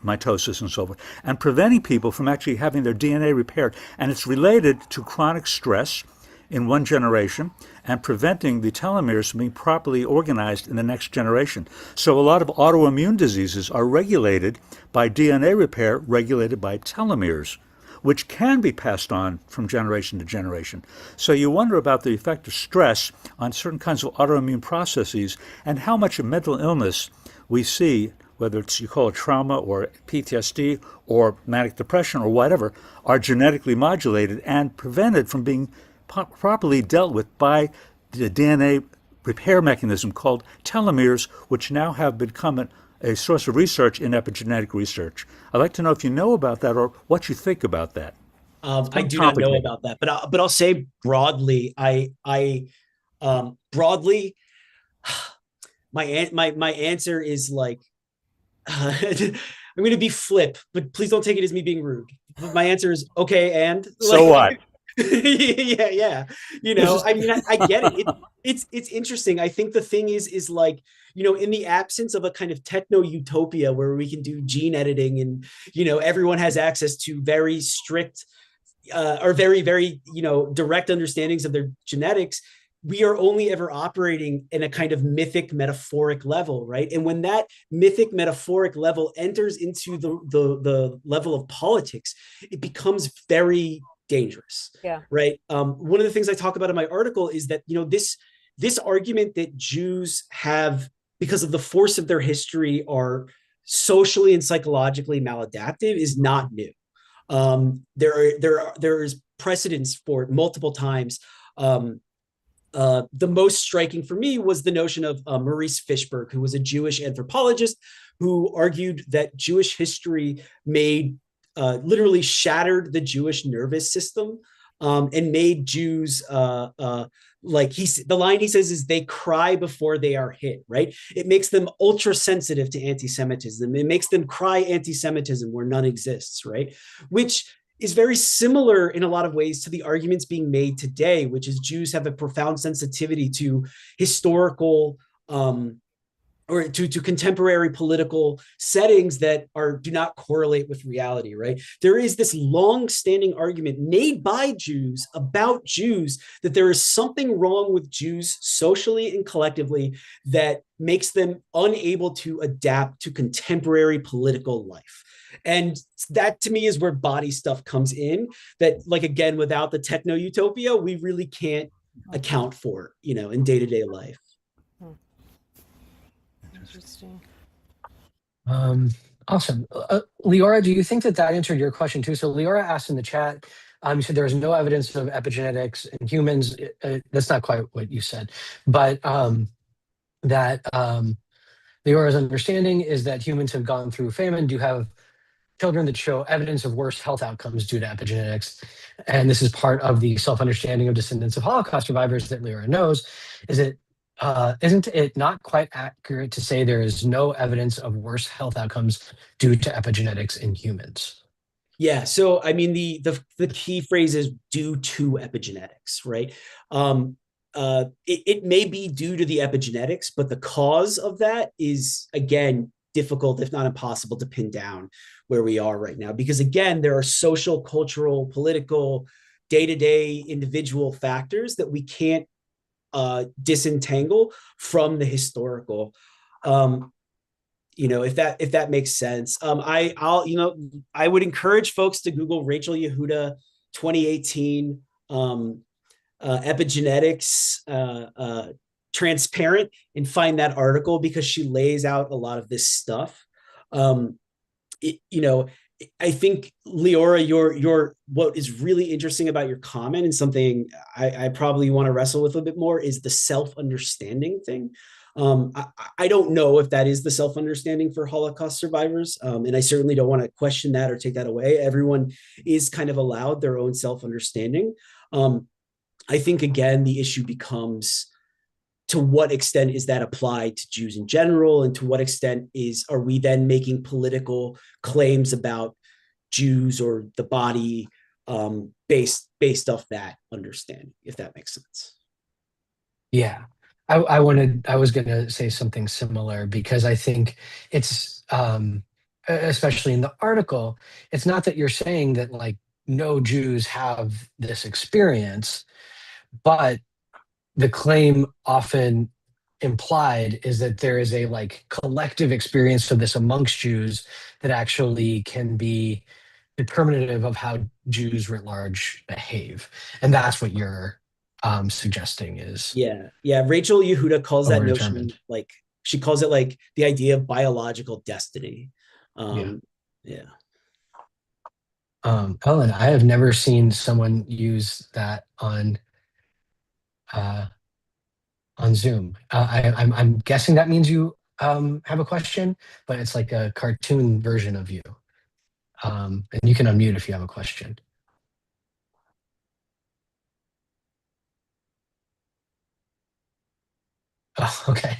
mitosis and so forth, and preventing people from actually having their DNA repaired. And it's related to chronic stress in one generation and preventing the telomeres from being properly organized in the next generation. So a lot of autoimmune diseases are regulated by DNA repair, regulated by telomeres, which can be passed on from generation to generation. So you wonder about the effect of stress on certain kinds of autoimmune processes and how much of mental illness we see, whether it's you call it trauma or PTSD or manic depression or whatever, are genetically modulated and prevented from being properly dealt with by the DNA repair mechanism called telomeres, which now have become a source of research in epigenetic research. I'd like to know if you know about that or what you think about that. I do not know about that, but I'll say broadly, broadly, my answer is like, I'm going to be flip, but please don't take it as me being rude. My answer is okay, and so what? yeah. I mean, I get it. It's interesting. I think the thing is like, in the absence of a kind of techno utopia where we can do gene editing and, everyone has access to very strict or very, very, direct understandings of their genetics, we are only ever operating in a kind of mythic metaphoric level, right? And when that mythic metaphoric level enters into the level of politics, it becomes very dangerous. Yeah. Right. One of the things I talk about in my article is that, this argument that Jews have, because of the force of their history, are socially and psychologically maladaptive is not new. There is precedence for it multiple times. The most striking for me was the notion of Maurice Fishberg, who was a Jewish anthropologist who argued that Jewish history literally shattered the Jewish nervous system, and made Jews the line he says is they cry before they are hit, right? It makes them ultra sensitive to anti-Semitism. It makes them cry anti-Semitism where none exists, right? Which is very similar in a lot of ways to the arguments being made today, which is Jews have a profound sensitivity to historical or to contemporary political settings that do not correlate with reality, right? There is this long-standing argument made by Jews about Jews that there is something wrong with Jews socially and collectively that makes them unable to adapt to contemporary political life. And that to me is where body stuff comes in, that again, without the techno utopia, we really can't account for, in day-to-day life. Interesting. Awesome. Leora, do you think that answered your question too? So Leora asked in the chat, you said there is no evidence of epigenetics in humans. That's not quite what you said, but that Leora's understanding is that humans have gone through famine, do have children that show evidence of worse health outcomes due to epigenetics. And this is part of the self-understanding of descendants of Holocaust survivors that Leora knows. Isn't it not quite accurate to say there is no evidence of worse health outcomes due to epigenetics in humans? Yeah. So, I mean, the key phrase is due to epigenetics, right? It may be due to the epigenetics, but the cause of that is, again, difficult, if not impossible, to pin down where we are right now. Because again, there are social, cultural, political, day-to-day individual factors that we can't disentangle from the historical. If that makes sense. I would encourage folks to Google Rachel Yehuda 2018 epigenetics transparent and find that article, because she lays out a lot of this stuff. I think, Leora, your what is really interesting about your comment, and something I probably want to wrestle with a bit more, is the self-understanding thing. I don't know if that is the self-understanding for Holocaust survivors, and I certainly don't want to question that or take that away. Everyone is kind of allowed their own self-understanding. I think, again, the issue becomes, to what extent is that applied to Jews in general, and to what extent are we then making political claims about Jews or the body based off that understanding, if that makes sense. Yeah, I was going to say something similar, because I think it's especially in the article, it's not that you're saying that no Jews have this experience, but the claim often implied is that there is a collective experience of this amongst Jews that actually can be determinative of how Jews writ large behave. And that's what you're suggesting is. Yeah. Rachel Yehuda calls that notion, she calls it the idea of biological destiny. Ellen, Yeah. I have never seen someone use that on Zoom. I'm guessing that means you have a question, but it's like a cartoon version of you. And you can unmute if you have a question. Oh, okay.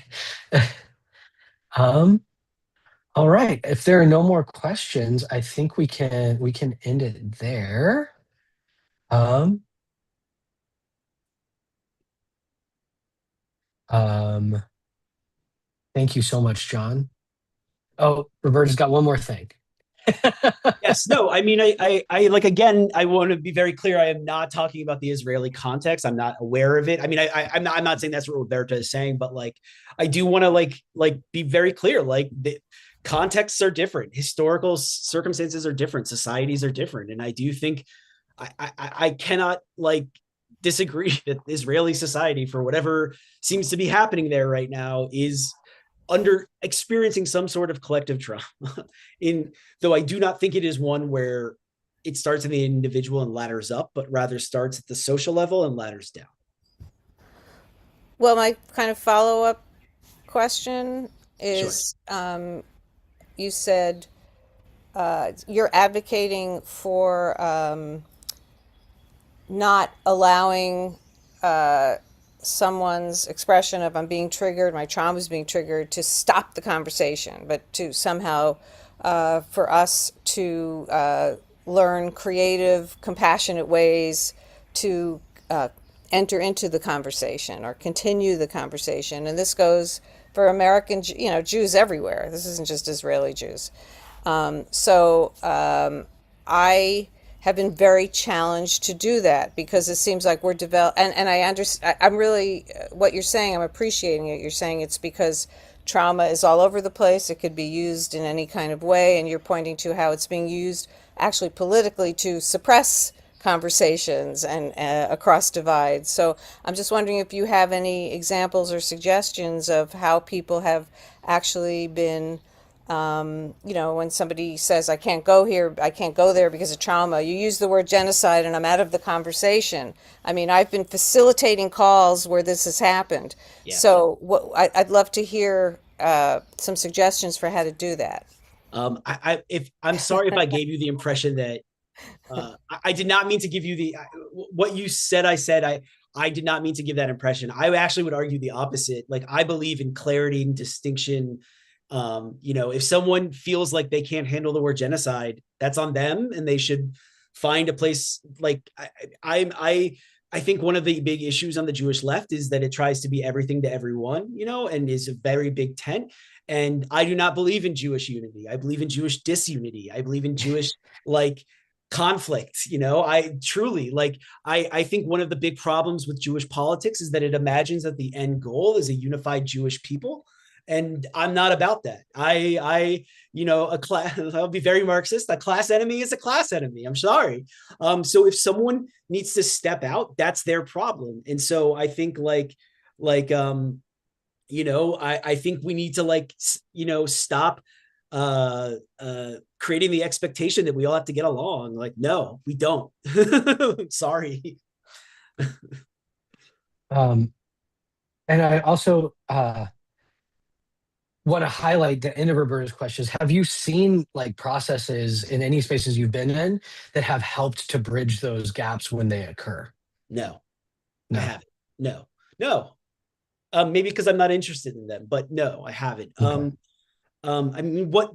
All right. If there are no more questions, I think we can end it there. Thank you so much, Jon. Oh, Roberta's got one more thing. Yes, no, I mean, I again, I want to be very clear. I am not talking about the Israeli context. I'm not aware of it. I mean, I'm not saying that's what Roberta is saying, but I do want to be very clear. The contexts are different. Historical circumstances are different. Societies are different. And I do think I cannot like disagree that Israeli society, for whatever seems to be happening there right now, is under experiencing some sort of collective trauma. In though I do not think it is one where it starts in the individual and ladders up, but rather starts at the social level and ladders down. Well, my kind of follow-up question Sure. is, you said you're advocating for not allowing someone's expression of "I'm being triggered, my trauma is being triggered" to stop the conversation, but to somehow for us to learn creative, compassionate ways to enter into the conversation or continue the conversation. And this goes for American, Jews everywhere. This isn't just Israeli Jews. I have been very challenged to do that because it seems like we're and I understand, I'm really, what you're saying, I'm appreciating it. You're saying it's because trauma is all over the place. It could be used in any kind of way. And you're pointing to how it's being used actually politically to suppress conversations and across divides. So I'm just wondering if you have any examples or suggestions of how people have actually been, when somebody says, I can't go here, I can't go there because of trauma, you use the word genocide and I'm out of the conversation. I mean, I've been facilitating calls where this has happened. Yeah. So I'd love to hear some suggestions for how to do that. I'm sorry if I gave you the impression that I did not mean to give you what you said. I did not mean to give that impression. I actually would argue the opposite. Like, I believe in clarity and distinction. If someone feels like they can't handle the word genocide, that's on them, and they should find a place. Like, I think one of the big issues on the Jewish left is that it tries to be everything to everyone, and is a very big tent. And I do not believe in Jewish unity. I believe in Jewish disunity. I believe in Jewish conflict. I truly I think one of the big problems with Jewish politics is that it imagines that the end goal is a unified Jewish people. And I'm not about that. I'll be very Marxist. A class enemy is a class enemy. I'm sorry. So if someone needs to step out, that's their problem. And so I think I think we need to stop creating the expectation that we all have to get along. Like, no, we don't. Sorry. And I also want to highlight the end of Roberta's questions. Have you seen processes in any spaces you've been in that have helped to bridge those gaps when they occur? No, No. I haven't. No. Maybe because I'm not interested in them, but no, I haven't. Okay. What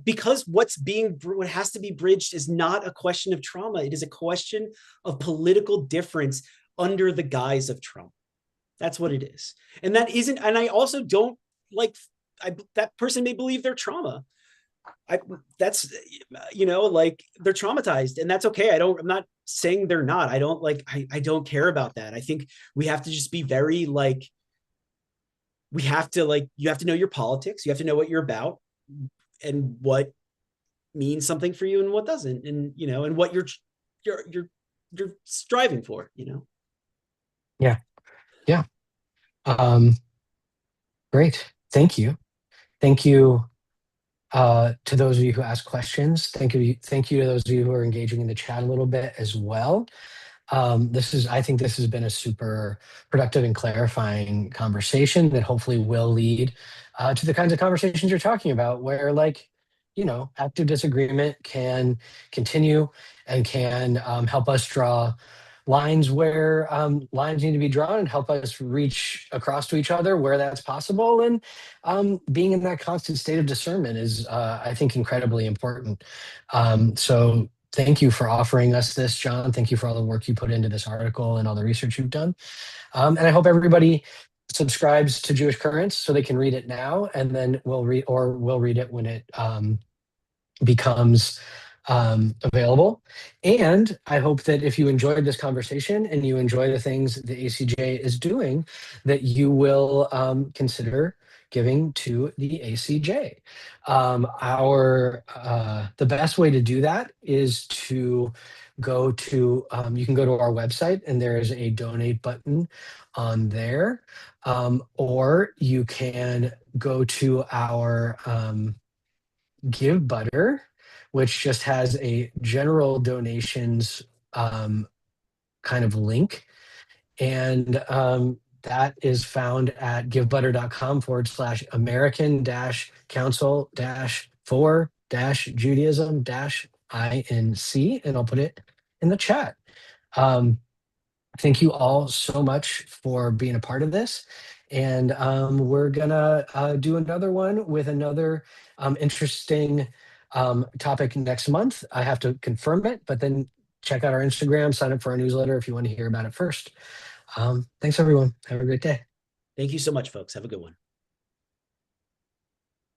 has to be bridged is not a question of trauma. It is a question of political difference under the guise of trauma. That's what it is. And that isn't, and I also don't that person may believe they're trauma. They're traumatized, and that's okay. I'm not saying they're not. I don't care about that. I think we have to just be very you have to know your politics. You have to know what you're about and what means something for you and what doesn't, and and what you're striving for, Yeah. Great. Thank you. Thank you to those of you who asked questions. Thank you to those of you who are engaging in the chat a little bit as well. I think this has been a super productive and clarifying conversation that hopefully will lead to the kinds of conversations you're talking about, where active disagreement can continue and can help us draw lines where lines need to be drawn and help us reach across to each other where that's possible. And being in that constant state of discernment is, I think, incredibly important. So thank you for offering us this, Jon. Thank you for all the work you put into this article and all the research you've done. And I hope everybody subscribes to Jewish Currents so they can read it now, and then we'll read it when it becomes available. And I hope that if you enjoyed this conversation and you enjoy the things the ACJ is doing, that you will consider giving to the ACJ. The best way to do that is to go to, you can go to our website and there is a donate button on there. Or you can go to our Give Butter, which just has a general donations kind of link. And that is found at givebutter.com/American-Council-for-Judaism-INC. And I'll put it in the chat. Thank you all so much for being a part of this. And we're gonna do another one with another interesting topic next month. I have to confirm it, but then check out our Instagram, sign up for our newsletter if you want to hear about it first. Thanks, everyone. Have a great day. Thank you so much, folks. Have a good one.